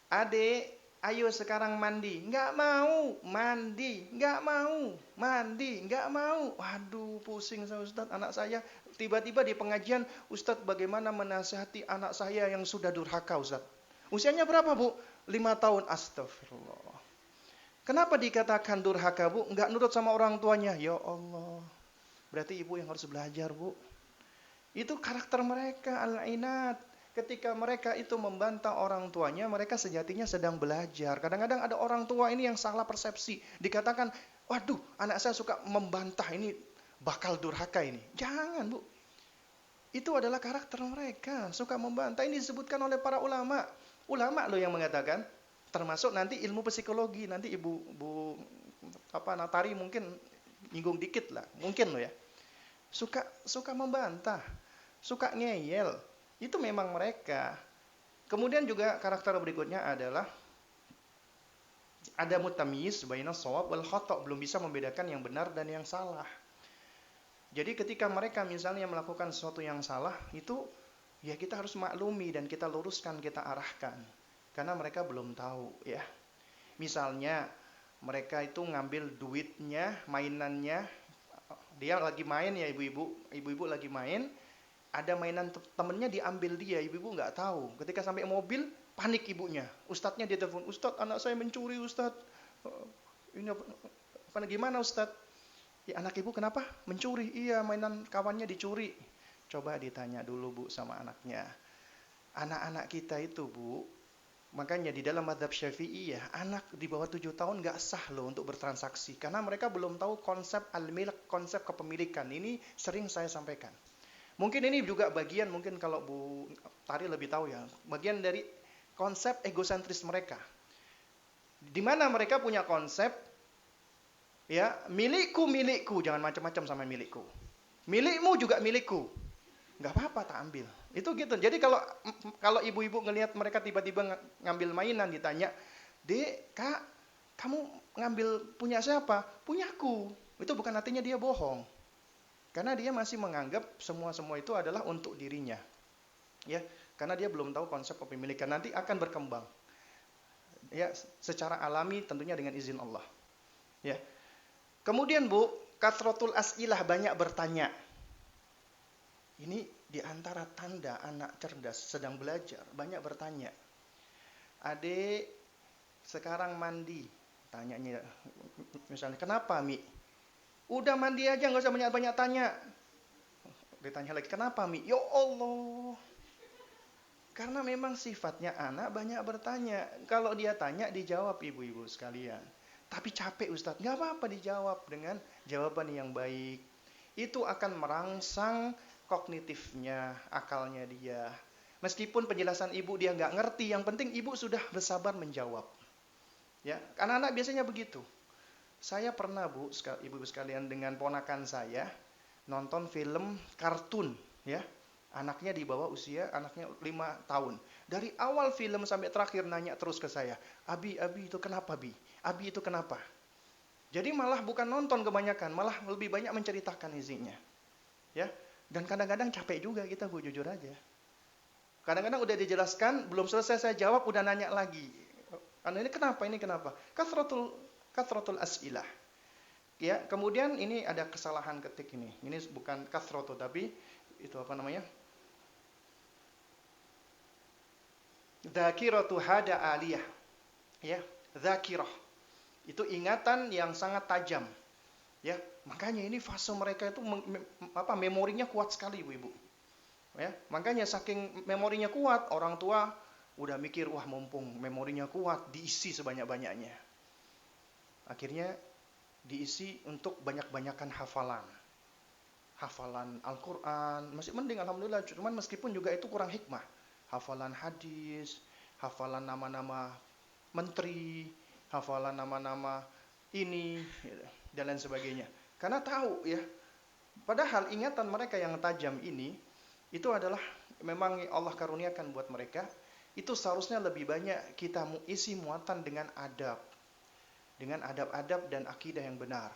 Adek, ayo sekarang mandi. Nggak mau mandi, nggak mau mandi, nggak mau. Waduh, pusing saya Ustadz. Anak saya tiba-tiba di pengajian, Ustadz bagaimana menasihati anak saya yang sudah durhaka, Ustadz. Usianya berapa, Bu? 5 tahun. Astagfirullah. Kenapa dikatakan durhaka, Bu? Nggak nurut sama orang tuanya. Ya Allah. Berarti ibu yang harus belajar, Bu. Itu karakter mereka, al-inad. Ketika mereka itu membantah orang tuanya, mereka sejatinya sedang belajar. Kadang-kadang ada orang tua ini yang salah persepsi. Dikatakan, waduh, anak saya suka membantah, ini bakal durhaka ini. Jangan, Bu. Itu adalah karakter mereka, suka membantah. Ini disebutkan oleh para ulama. Ulama loh yang mengatakan, termasuk nanti ilmu psikologi. Nanti ibu Natari mungkin nyinggung dikit lah. Mungkin loh ya. Suka membantah, suka ngeyel. Itu memang mereka. Kemudian juga karakter berikutnya adalah ada mutamyiz baina shawab wal khata', belum bisa membedakan yang benar dan yang salah. Jadi ketika mereka misalnya melakukan sesuatu yang salah, itu ya kita harus maklumi dan kita luruskan, kita arahkan. Karena mereka belum tahu, ya. Misalnya mereka itu ngambil duitnya, mainannya, dia lagi main ya ibu-ibu lagi main, ada mainan temennya diambil dia, ibu-ibu nggak tahu. Ketika sampai mobil, panik ibunya. Ustadznya dia telepon, Ustadz anak saya mencuri Ustadz. Ini apa gimana Ustadz? Ya anak ibu kenapa? Mencuri. Iya mainan kawannya dicuri. Coba ditanya dulu, Bu, sama anaknya. Anak-anak kita itu, Bu, makanya di dalam mazhab Syafi'iyah, anak di bawah 7 tahun nggak sah loh untuk bertransaksi. Karena mereka belum tahu konsep al-milk, konsep kepemilikan. Ini sering saya sampaikan. Mungkin ini juga bagian, mungkin kalau Bu Tari lebih tahu ya, bagian dari konsep egosentris mereka. Di mana mereka punya konsep, ya, milikku, jangan macam-macam sama milikku. Milikmu juga milikku. Nggak apa-apa tak ambil. Itu gitu. Jadi kalau ibu-ibu ngelihat mereka tiba-tiba ngambil mainan, ditanya, "Dek, Kak, kamu ngambil punya siapa?" "Punyaku." Itu bukan artinya dia bohong. Karena dia masih menganggap semua itu adalah untuk dirinya. Ya, karena dia belum tahu konsep kepemilikan. Nanti akan berkembang. Ya, secara alami tentunya dengan izin Allah. Ya. Kemudian Bu, kathratul as'ilah, banyak bertanya. Ini di antara tanda anak cerdas sedang belajar, banyak bertanya. Adik, sekarang mandi. Tanyanya misalnya, "Kenapa, Mi?" "Udah mandi aja, nggak usah banyak-banyak tanya." Ditanya lagi, "Kenapa, Mi?" Ya Allah. Karena memang sifatnya anak banyak bertanya. Kalau dia tanya, dijawab ibu-ibu sekalian. Tapi capek Ustadz, nggak apa-apa dijawab dengan jawaban yang baik. Itu akan merangsang kognitifnya, akalnya dia. Meskipun penjelasan ibu dia nggak ngerti, yang penting ibu sudah bersabar menjawab. Ya, anak-anak biasanya begitu. Saya pernah Bu, ibu-ibu sekalian, dengan ponakan saya nonton film kartun, ya. Anaknya di bawah usia, anaknya 5 tahun. Dari awal film sampai terakhir nanya terus ke saya, Abi itu kenapa, Bi? Abi itu kenapa?" Jadi malah bukan nonton kebanyakan, malah lebih banyak menceritakan isinya. Ya. Dan kadang-kadang capek juga kita Bu, jujur aja. Kadang-kadang udah dijelaskan, belum selesai saya jawab, udah nanya lagi. Ini kenapa? Ini kenapa? Kathratul as'ilah. Ya, kemudian ini ada kesalahan ketik ini. Ini bukan kathratu tapi itu apa namanya? Dzakiratu hada aliyah. Ya, dzakirah. Itu ingatan yang sangat tajam. Ya, makanya ini fase mereka itu memorinya kuat sekali Ibu-ibu. Ya, makanya saking memorinya kuat, orang tua udah mikir, wah mumpung memorinya kuat, diisi sebanyak-banyaknya. Akhirnya diisi untuk banyak-banyakan hafalan. Hafalan Al-Quran, masih mending alhamdulillah, cuman meskipun juga itu kurang hikmah. Hafalan hadis, hafalan nama-nama menteri, hafalan nama-nama ini, dan lain sebagainya. Karena tahu ya, padahal ingatan mereka yang tajam ini, itu adalah memang Allah karuniakan buat mereka. Itu seharusnya lebih banyak kita isi muatan dengan adab. Dengan adab-adab dan akidah yang benar.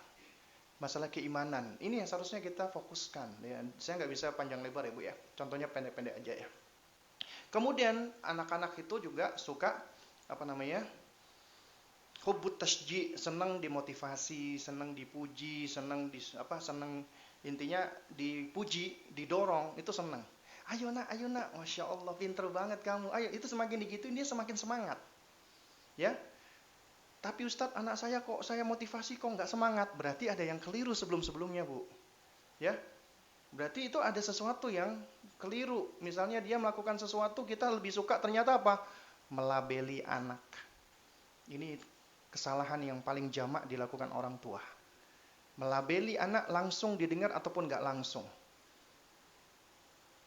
Masalah keimanan, ini yang seharusnya kita fokuskan. Ya. Saya nggak bisa panjang lebar ya Bu ya. Contohnya pendek-pendek aja ya. Kemudian anak-anak itu juga suka hubbut tasji', senang dimotivasi, senang dipuji, senang intinya dipuji, didorong, itu senang. Ayo nak, Masya Allah, pinter banget kamu. Ayo, itu semakin digituin dia semakin semangat. Ya. Tapi Ustadz, anak saya kok saya motivasi kok nggak semangat. Berarti ada yang keliru sebelum-sebelumnya Bu. Ya. Berarti itu ada sesuatu yang keliru. Misalnya dia melakukan sesuatu, kita lebih suka ternyata apa? Melabeli anak. Ini kesalahan yang paling jamak dilakukan orang tua. Melabeli anak langsung didengar ataupun nggak langsung.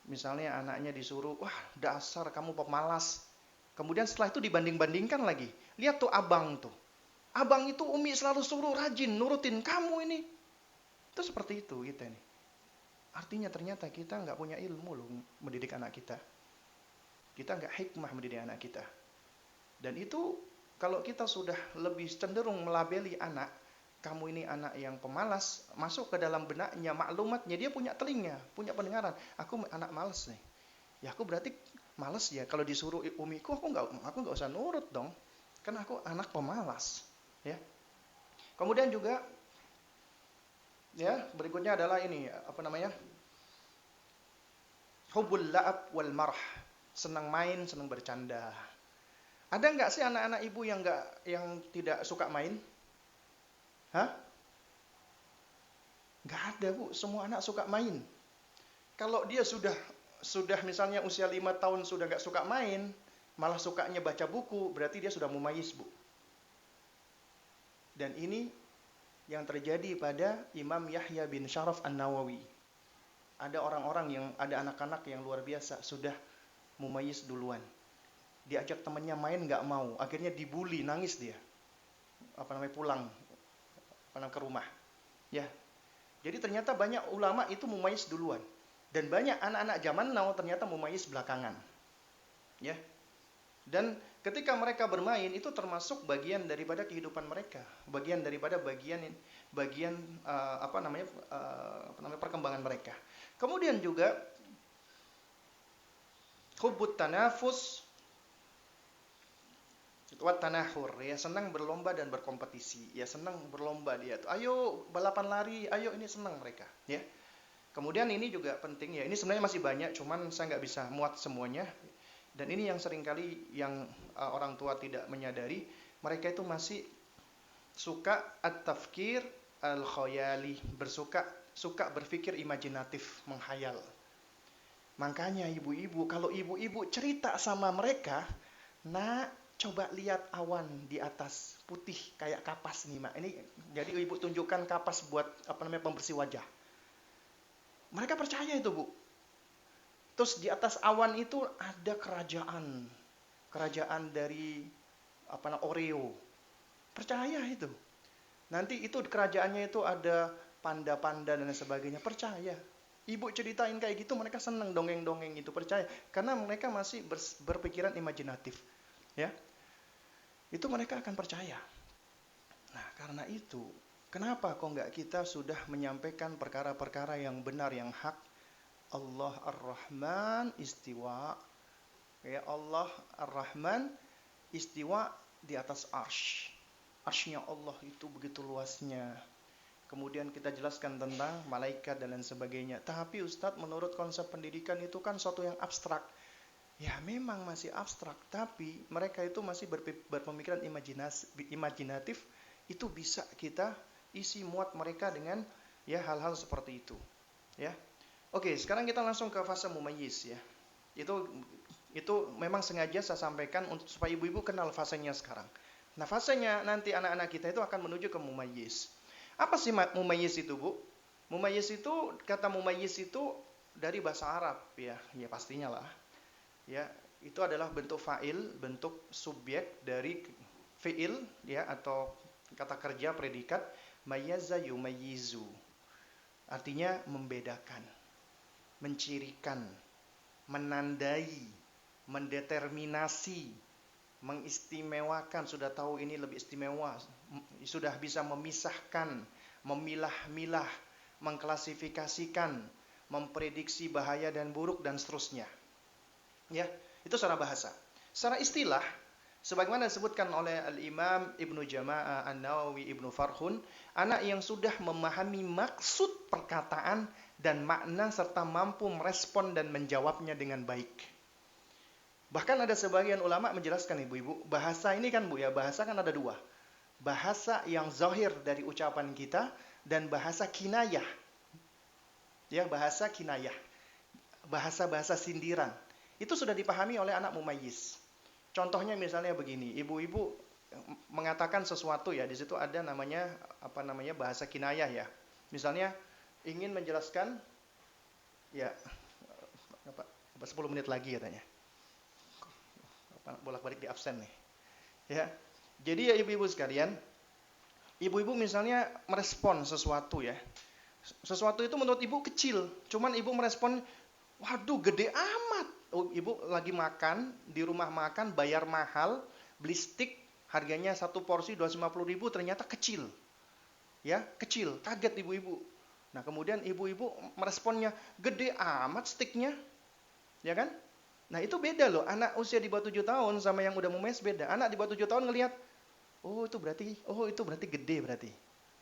Misalnya anaknya disuruh, wah dasar kamu pemalas. Kemudian setelah itu dibanding-bandingkan lagi. Lihat tuh abang tuh. Abang itu Umi selalu suruh rajin, nurutin kamu ini. Itu seperti itu kita nih. Artinya ternyata kita nggak punya ilmu loh mendidik anak kita. Kita nggak hikmah mendidik anak kita. Dan itu kalau kita sudah lebih cenderung melabeli anak, kamu ini anak yang pemalas, masuk ke dalam benaknya, maklumatnya, dia punya telinga, punya pendengaran. Aku anak malas nih. Ya aku berarti malas ya. Kalau disuruh umiku, aku nggak usah nurut dong. Karena aku anak pemalas. Ya. Kemudian juga ya, berikutnya adalah ini hubbul la'ab wal marah. Senang main, senang bercanda. Ada nggak sih anak-anak ibu yang tidak suka main? Hah? Nggak ada Bu, semua anak suka main. Kalau dia sudah misalnya usia 5 tahun sudah nggak suka main, malah sukanya baca buku, berarti dia sudah mumayyiz Bu. Dan ini yang terjadi pada Imam Yahya bin Syaraf An-Nawawi. Ada orang-orang yang ada anak-anak yang luar biasa sudah mumayyiz duluan. Diajak temannya main nggak mau, akhirnya dibully, nangis dia. Pulang ke rumah. Ya. Jadi ternyata banyak ulama itu mumayyiz duluan. Dan banyak anak-anak zaman now ternyata mumayyiz belakangan. Ya. Dan ketika mereka bermain itu termasuk bagian daripada kehidupan mereka, bagian daripada perkembangan mereka. Kemudian juga hubbut tanafus wat tanahur, ya, senang berlomba dan berkompetisi, ya, senang berlomba dia tuh, ayo balapan lari, ayo, ini senang mereka, ya. Kemudian ini juga penting, ya, ini sebenarnya masih banyak, cuman saya nggak bisa muat semuanya, dan ini yang seringkali yang orang tua tidak menyadari, mereka itu masih suka at-tafkir al-khayali, suka berpikir imajinatif, menghayal. Makanya ibu-ibu, kalau ibu-ibu cerita sama mereka, nak, coba lihat awan di atas putih kayak kapas nih, Mak. Ini jadi ibu tunjukkan kapas buat pembersih wajah. Mereka percaya itu, Bu. Terus di atas awan itu ada kerajaan dari Oreo. Percaya itu. Nanti itu kerajaannya itu ada panda-panda dan sebagainya. Percaya. Ibu ceritain kayak gitu, mereka senang dongeng-dongeng itu, percaya. Karena mereka masih berpikiran imajinatif. Ya, itu mereka akan percaya. Nah, karena itu, kenapa kok nggak kita sudah menyampaikan perkara-perkara yang benar, yang hak? Allah Ar-Rahman istiwa. Ya, Allah Ar-Rahman istiwa di atas arsy. Arsy-nya Allah itu begitu luasnya. Kemudian kita jelaskan tentang malaikat dan lain sebagainya. Tapi Ustadz, menurut konsep pendidikan itu kan suatu yang abstrak. Ya, memang masih abstrak, tapi mereka itu masih berpemikiran imajinatif, itu bisa kita isi muat mereka dengan ya hal-hal seperti itu. Ya. Oke, sekarang kita langsung ke fase mumayyiz, ya. Itu memang sengaja saya sampaikan untuk supaya ibu-ibu kenal fasenya sekarang. Nah, fasenya nanti anak-anak kita itu akan menuju ke mumayyiz. Apa sih mumayyiz itu, Bu? Mumayyiz itu, kata mumayyiz itu dari bahasa Arab, ya. Ya pastinya lah. Ya, itu adalah bentuk fa'il, bentuk subjek dari fi'il, ya, atau kata kerja predikat mayyaza yumayyizu. Artinya membedakan, mencirikan, menandai, mendeterminasi, mengistimewakan. Sudah tahu ini lebih istimewa, sudah bisa memisahkan, memilah-milah, mengklasifikasikan, memprediksi bahaya dan buruk dan seterusnya. Ya, itu secara bahasa. Secara istilah, sebagaimana disebutkan oleh Al-Imam Ibnu Jama'ah An-Nawawi Ibnu Farhun, anak yang sudah memahami maksud perkataan dan makna serta mampu merespon dan menjawabnya dengan baik. Bahkan ada sebagian ulama menjelaskan, ibu-ibu, bahasa ini kan, Bu, ya, bahasa kan ada dua. Bahasa yang zahir dari ucapan kita dan bahasa kinayah. Ya, bahasa kinayah. Bahasa-bahasa sindiran. Itu sudah dipahami oleh anak mumayyiz. Contohnya misalnya begini, ibu-ibu mengatakan sesuatu, ya, di situ ada namanya bahasa kinayah, ya. Misalnya ingin menjelaskan, ya, 10 menit lagi katanya. Bolak-balik di absen nih. Ya. Jadi ya ibu-ibu sekalian, ibu-ibu misalnya merespon sesuatu, ya. Sesuatu itu menurut ibu kecil, cuman ibu merespon, waduh, gede amat. Oh, ibu lagi makan, di rumah makan, bayar mahal, beli steak, harganya satu porsi 250.000, ternyata kecil. Ya, kecil, kaget ibu-ibu. Nah, kemudian ibu-ibu meresponnya, gede amat steaknya. Ya kan? Nah, itu beda loh, anak usia di bawah 7 tahun sama yang udah mumayyiz beda. Anak di bawah 7 tahun ngelihat, oh itu berarti gede berarti.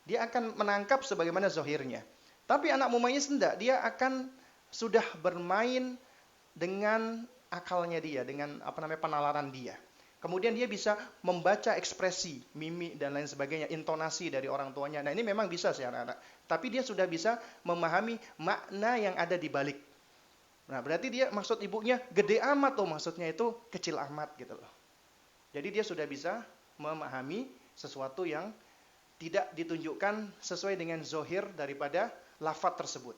Dia akan menangkap sebagaimana zahirnya. Tapi anak mumayyiz enggak, dia akan sudah bermain dengan akalnya dia, dengan penalaran dia. Kemudian dia bisa membaca ekspresi, mimik dan lain sebagainya, intonasi dari orang tuanya. Nah, ini memang bisa sih anak-anak. Tapi dia sudah bisa memahami makna yang ada di balik. Nah, berarti dia maksud ibunya gede amat, maksudnya itu kecil amat gitu loh. Jadi dia sudah bisa memahami sesuatu yang tidak ditunjukkan sesuai dengan zahir daripada lafaz tersebut.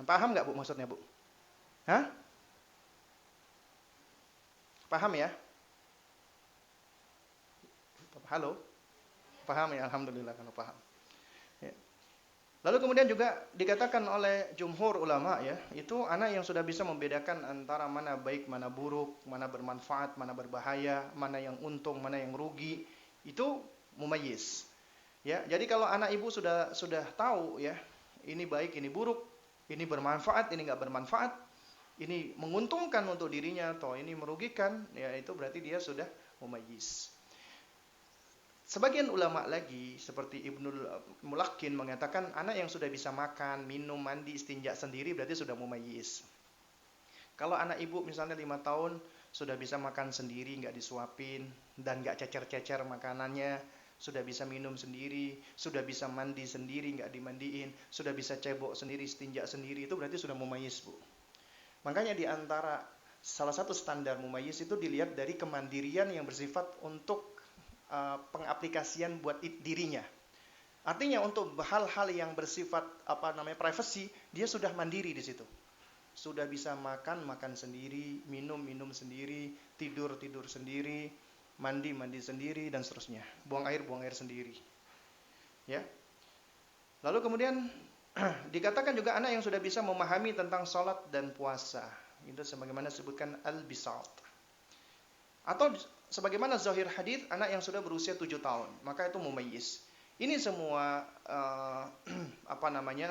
Paham nggak Bu maksudnya Bu? Hah? Paham ya? Halo? Paham ya? Alhamdulillah kalau paham. Ya. Lalu kemudian juga dikatakan oleh jumhur ulama ya, itu anak yang sudah bisa membedakan antara mana baik, mana buruk, mana bermanfaat, mana berbahaya, mana yang untung, mana yang rugi, itu mumayyiz. Ya, jadi kalau anak ibu sudah tahu ya, ini baik, ini buruk, ini bermanfaat, ini nggak bermanfaat, ini menguntungkan untuk dirinya atau ini merugikan, ya itu berarti dia sudah mumayyiz. Sebagian ulama lagi seperti Ibnul Mulakkin mengatakan anak yang sudah bisa makan, minum, mandi, istinja sendiri berarti sudah mumayyiz. Kalau anak ibu misalnya 5 tahun sudah bisa makan sendiri, nggak disuapin dan nggak cecer-cecer makanannya, sudah bisa minum sendiri, sudah bisa mandi sendiri, nggak dimandiin, sudah bisa cebok sendiri, istinja sendiri, itu berarti sudah mumayyiz Bu. Makanya di antara salah satu standar mumayyiz itu dilihat dari kemandirian yang bersifat untuk pengaplikasian buat dirinya. Artinya untuk hal-hal yang bersifat privacy, dia sudah mandiri di situ. Sudah bisa makan sendiri, minum sendiri, tidur sendiri, mandi sendiri dan seterusnya. Buang air sendiri. Ya. Lalu kemudian dikatakan juga anak yang sudah bisa memahami tentang sholat dan puasa. Itu sebagaimana disebutkan al-bisat. Atau sebagaimana zahir hadis, anak yang sudah berusia 7 tahun, maka itu mumayyiz. Ini semua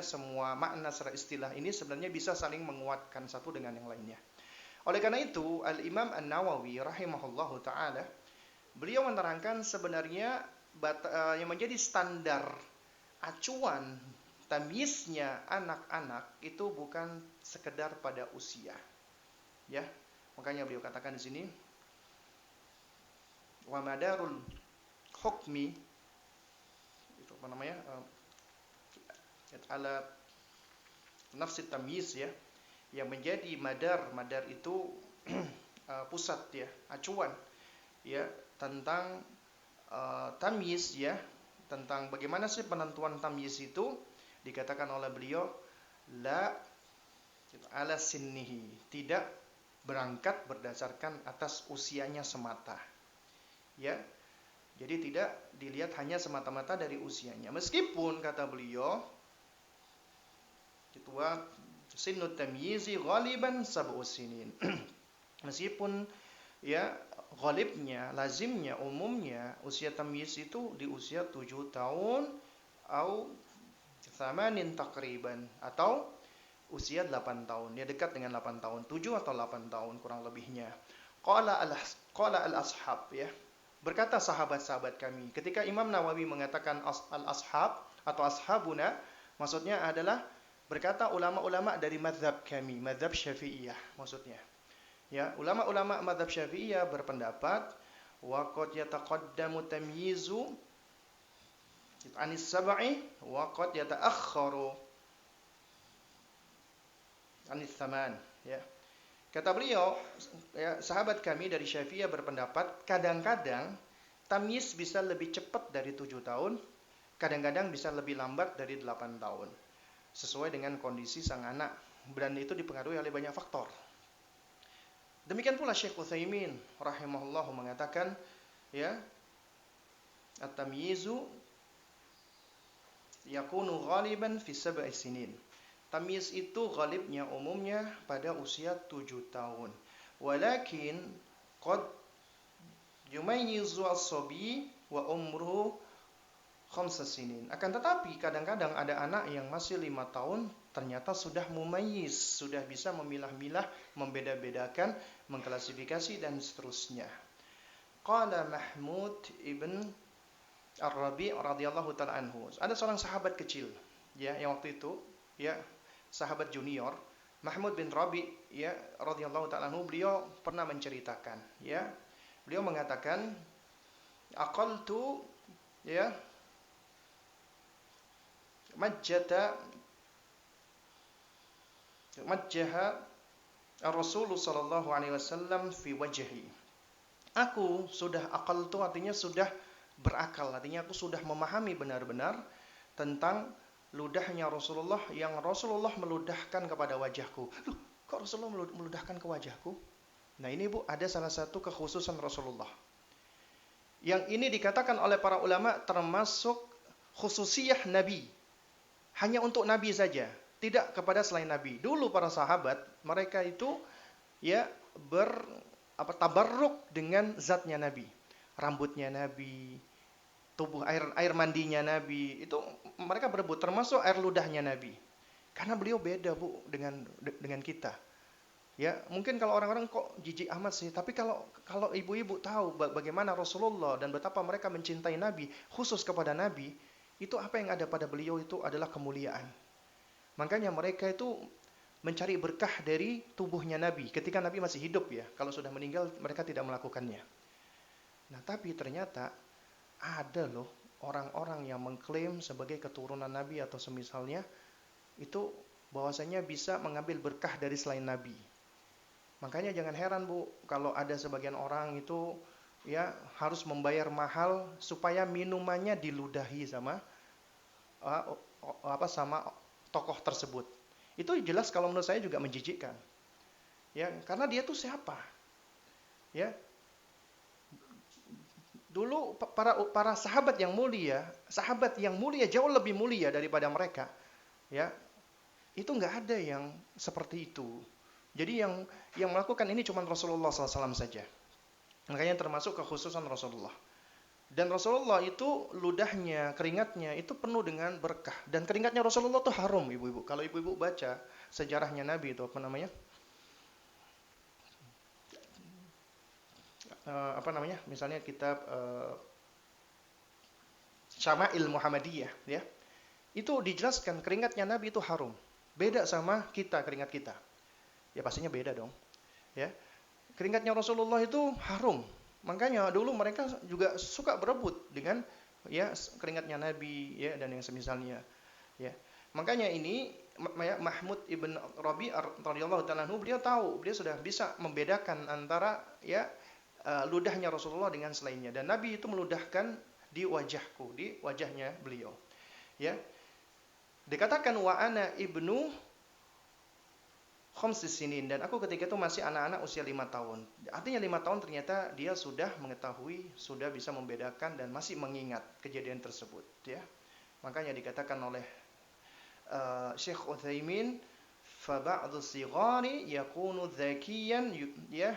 semua makna secara istilah ini sebenarnya bisa saling menguatkan satu dengan yang lainnya. Oleh karena itu, Al-Imam An-Nawawi rahimahullahu taala beliau menerangkan sebenarnya yang menjadi standar acuan tamyiznya anak-anak itu bukan sekedar pada usia. Ya, makanya beliau katakan di sini wa madarul hukmi itu ala nafsi tamyiz ya, yang menjadi madar itu pusat ya, acuan ya tentang tamyiz ya, tentang bagaimana sih penentuan tamyiz itu, dikatakan oleh beliau la ala sinnihi, tidak berangkat berdasarkan atas usianya semata. Ya, jadi tidak dilihat hanya semata-mata dari usianya. Meskipun kata beliau, ketua sinnut tamyizi ghaliban sab'u sinin. Meskipun ya ghalibnya, lazimnya, umumnya usia tamyiz itu di usia 7 tahun atau 8 takriban, atau usia 8 tahun. Ya dekat dengan 8 tahun, 7 atau 8 tahun kurang lebihnya. Qala al-ashab ya. Berkata sahabat-sahabat kami. Ketika Imam Nawawi mengatakan al-ashab atau ashabuna, maksudnya adalah berkata ulama-ulama dari mazhab kami, mazhab Syafi'iyah maksudnya. Ya, ulama-ulama mazhab Syafi'iyah berpendapat wa qad yataqaddamu tamyizu anis sab'i wa qad yata'akhkharu anis thaman ya. Kata beliau, ya, sahabat kami dari Syafi'iyah berpendapat kadang-kadang tamyiz bisa lebih cepat dari 7 tahun, kadang-kadang bisa lebih lambat dari 8 tahun. Sesuai dengan kondisi sang anak, dan itu dipengaruhi oleh banyak faktor. Demikian pula Syekh Utsaimin rahimahullah mengatakan, ya, at-tamyizu yakunu ghaliban fi 7 sinin. Tamyiz itu ghalibnya umumnya pada usia 7 tahun. Walakin qad yumayyizu as-sabi wa umruhu 5 sinin. Akan tetapi kadang-kadang ada anak yang masih 5 tahun ternyata sudah mumayyiz, sudah bisa memilah-milah, membeda-bedakan, mengklasifikasi dan seterusnya. Qala Mahmud ibn Ar-Rabi' radhiyallahu ta'ala anhu. Ada seorang sahabat kecil ya yang waktu itu ya sahabat junior, Mahmud bin Rabi ya radhiyallahu ta'ala anhu, beliau pernah menceritakan ya, beliau mengatakan aqaltu ya majjaha Rasulullah sallallahu alaihi wasallam fi wajhi. Aku sudah aqaltu artinya sudah berakal, artinya aku sudah memahami benar-benar tentang ludahnya Rasulullah yang Rasulullah meludahkan kepada wajahku. Loh, kok Rasulullah meludahkan ke wajahku? Nah ini Bu, ada salah satu kekhususan Rasulullah. Yang ini dikatakan oleh para ulama termasuk khususiyah Nabi. Hanya untuk Nabi saja, tidak kepada selain Nabi. Dulu para sahabat, mereka itu ya tabarruk dengan zatnya Nabi. Rambutnya Nabi, tubuh air mandinya Nabi, itu mereka berebut, termasuk air ludahnya Nabi. Karena beliau beda Bu dengan kita. Ya, mungkin kalau orang-orang kok jijik amat sih, tapi kalau ibu-ibu tahu bagaimana Rasulullah dan betapa mereka mencintai Nabi, khusus kepada Nabi, itu apa yang ada pada beliau itu adalah kemuliaan. Makanya mereka itu mencari berkah dari tubuhnya Nabi ketika Nabi masih hidup ya. Kalau sudah meninggal mereka tidak melakukannya. Nah, tapi ternyata ada loh orang-orang yang mengklaim sebagai keturunan Nabi atau semisalnya itu bahwasanya bisa mengambil berkah dari selain Nabi. Makanya jangan heran Bu, kalau ada sebagian orang itu ya harus membayar mahal supaya minumannya diludahi sama sama tokoh tersebut. Itu jelas kalau menurut saya juga menjijikkan. Ya, karena dia tuh siapa? Ya. Dulu para sahabat yang mulia jauh lebih mulia daripada mereka. Ya. Itu enggak ada yang seperti itu. Jadi yang melakukan ini cuma Rasulullah SAW saja. Makanya termasuk kekhususan Rasulullah. Dan Rasulullah itu ludahnya, keringatnya itu penuh dengan berkah. Dan keringatnya Rasulullah itu harum, ibu-ibu. Kalau ibu-ibu baca sejarahnya Nabi itu misalnya kitab Syama'il Muhammadiyah, ya. Itu dijelaskan keringatnya Nabi itu harum. Beda sama keringat kita. Ya pastinya beda dong. Ya. Keringatnya Rasulullah itu harum. Makanya dulu mereka juga suka berebut dengan ya keringatnya Nabi ya dan yang semisalnya. Ya. Makanya ini Mahmud ibn Rabi radhiyallahu ta'ala anhu beliau sudah bisa membedakan antara ya ludahnya Rasulullah dengan selainnya, dan Nabi itu meludahkan di wajahnya beliau. Ya. Dikatakan wa ana ibnu khamsis sinin, dan aku ketika itu masih anak-anak usia 5 tahun. Artinya 5 tahun ternyata dia sudah mengetahui, sudah bisa membedakan dan masih mengingat kejadian tersebut, ya. Makanya dikatakan oleh Syekh Utsaimin, fa ba'dhu sighari yakunu dzakiyan ya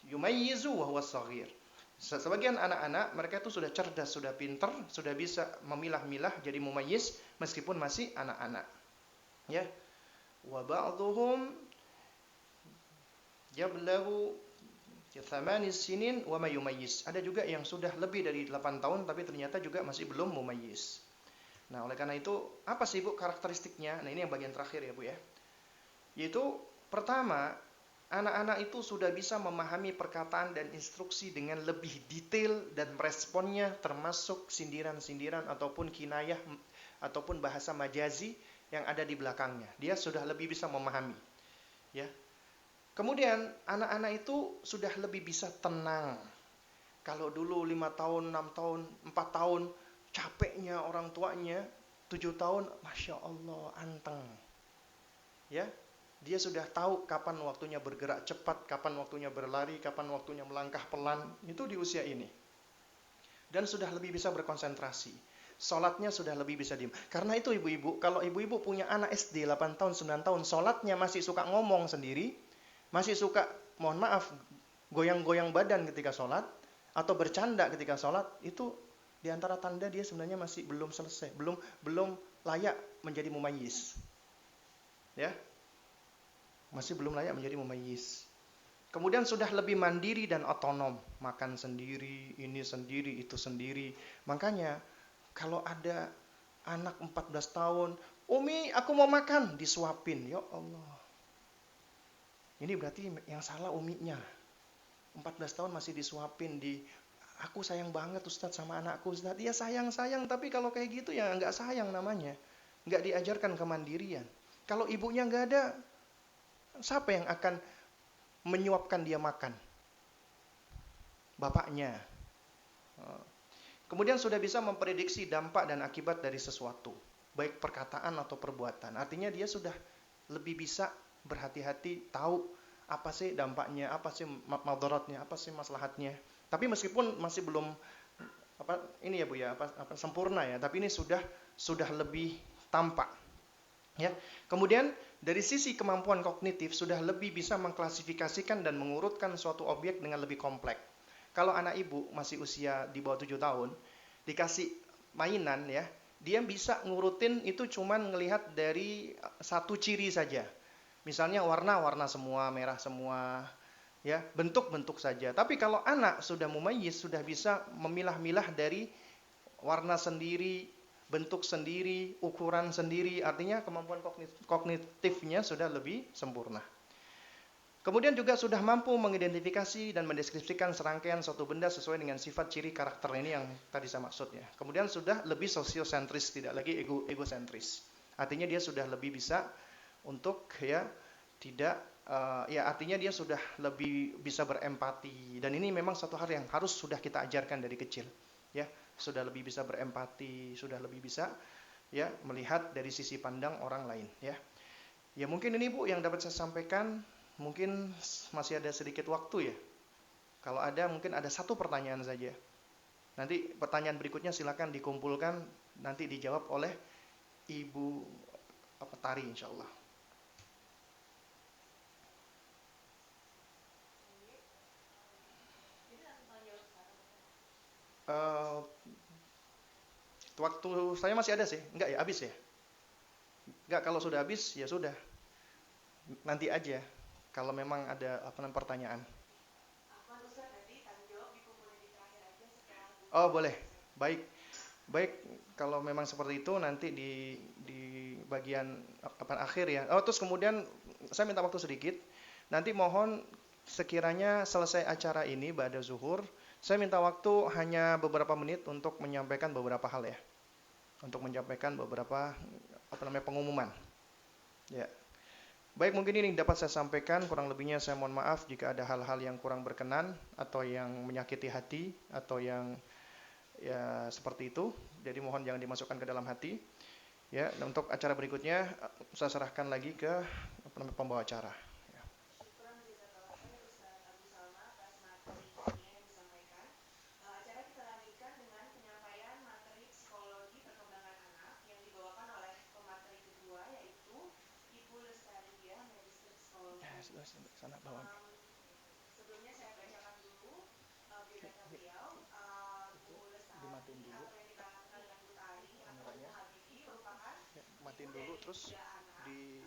yumayyizu wa huwa shaghir. Sebagian anak-anak mereka itu sudah cerdas, sudah pintar, sudah bisa memilah-milah jadi mumayyiz meskipun masih anak-anak. Ya, wa ba'dhum yablaghu 8 sinin wa ma yumayyiz. Ada juga yang sudah lebih dari 8 tahun tapi ternyata juga masih belum mumayyiz. Nah, oleh karena itu apa sih Bu karakteristiknya? Nah, ini yang bagian terakhir ya Bu ya. Yaitu pertama, anak-anak itu sudah bisa memahami perkataan dan instruksi dengan lebih detail dan meresponnya, termasuk sindiran-sindiran ataupun kinayah ataupun bahasa majazi yang ada di belakangnya. Dia sudah lebih bisa memahami. Ya. Kemudian anak-anak itu sudah lebih bisa tenang. Kalau dulu 5 tahun, 6 tahun, 4 tahun capeknya orang tuanya, 7 tahun Masya Allah anteng. Ya. Dia sudah tahu kapan waktunya bergerak cepat, kapan waktunya berlari, kapan waktunya melangkah pelan. Itu di usia ini. Dan sudah lebih bisa berkonsentrasi. Sholatnya sudah lebih bisa diam. Karena itu ibu-ibu, kalau ibu-ibu punya anak SD 8 tahun, 9 tahun, sholatnya masih suka ngomong sendiri, masih suka, mohon maaf, goyang-goyang badan ketika sholat, atau bercanda ketika sholat, itu diantara tanda dia sebenarnya masih belum selesai, belum layak menjadi mumayyiz. Ya, masih belum layak menjadi mumayyiz. Kemudian sudah lebih mandiri dan otonom, makan sendiri, ini sendiri, itu sendiri. Makanya kalau ada anak 14 tahun, Umi aku mau makan, disuapin. Ya Allah. Ini berarti yang salah uminya. 14 tahun masih disuapin. Aku sayang banget Ustadz sama anakku Ustadz. Iya sayang, tapi kalau kayak gitu ya nggak sayang namanya. Nggak diajarkan kemandirian. Kalau ibunya nggak ada, siapa yang akan menyuapkan dia makan? Bapaknya. Kemudian sudah bisa memprediksi dampak dan akibat dari sesuatu, baik perkataan atau perbuatan. Artinya dia sudah lebih bisa berhati-hati, tahu apa sih dampaknya, apa sih madaratnya, apa sih maslahatnya. Tapi meskipun masih belum apa ini ya Bu ya, apa sempurna ya, tapi ini sudah lebih tampak ya. Kemudian dari sisi kemampuan kognitif sudah lebih bisa mengklasifikasikan dan mengurutkan suatu objek dengan lebih kompleks. Kalau anak ibu masih usia di bawah 7 tahun, dikasih mainan ya, dia bisa ngurutin itu cuman ngelihat dari satu ciri saja. Misalnya warna-warna semua, merah semua, ya, bentuk-bentuk saja. Tapi kalau anak sudah mumayyiz, sudah bisa memilah-milah dari warna sendiri, bentuk sendiri, ukuran sendiri, artinya kemampuan kognitifnya sudah lebih sempurna. Kemudian juga sudah mampu mengidentifikasi dan mendeskripsikan serangkaian suatu benda sesuai dengan sifat ciri karakter ini yang tadi saya maksud ya. Kemudian sudah lebih sosiosentris, tidak lagi egosentris. Artinya dia sudah lebih bisa untuk ya tidak ya artinya dia sudah lebih bisa berempati, dan ini memang satu hal yang harus sudah kita ajarkan dari kecil ya. Sudah lebih bisa berempati, sudah lebih bisa ya melihat dari sisi pandang orang lain ya. Ya mungkin ini Bu yang dapat saya sampaikan. Mungkin masih ada sedikit waktu ya. Kalau ada mungkin ada satu pertanyaan saja. Nanti pertanyaan berikutnya silakan dikumpulkan, nanti dijawab oleh Ibu Tari insya Allah. Waktu saya masih ada sih, enggak ya, habis ya? Enggak, kalau sudah habis ya sudah. Nanti aja kalau memang ada pertanyaan. Oh boleh, baik, baik. Kalau memang seperti itu nanti di bagian akhir ya. Oh terus kemudian saya minta waktu sedikit. Nanti mohon sekiranya selesai acara ini ba'da zuhur, saya minta waktu hanya beberapa menit untuk menyampaikan beberapa hal ya, untuk menyampaikan beberapa pengumuman. Ya. Baik, mungkin ini dapat saya sampaikan, kurang lebihnya saya mohon maaf jika ada hal-hal yang kurang berkenan atau yang menyakiti hati atau yang ya seperti itu. Jadi mohon jangan dimasukkan ke dalam hati. Ya, dan untuk acara berikutnya saya serahkan lagi ke pembawa acara. Ya. Sana bawa. Dimatiin dulu kameranya. Ya, matiin dulu terus di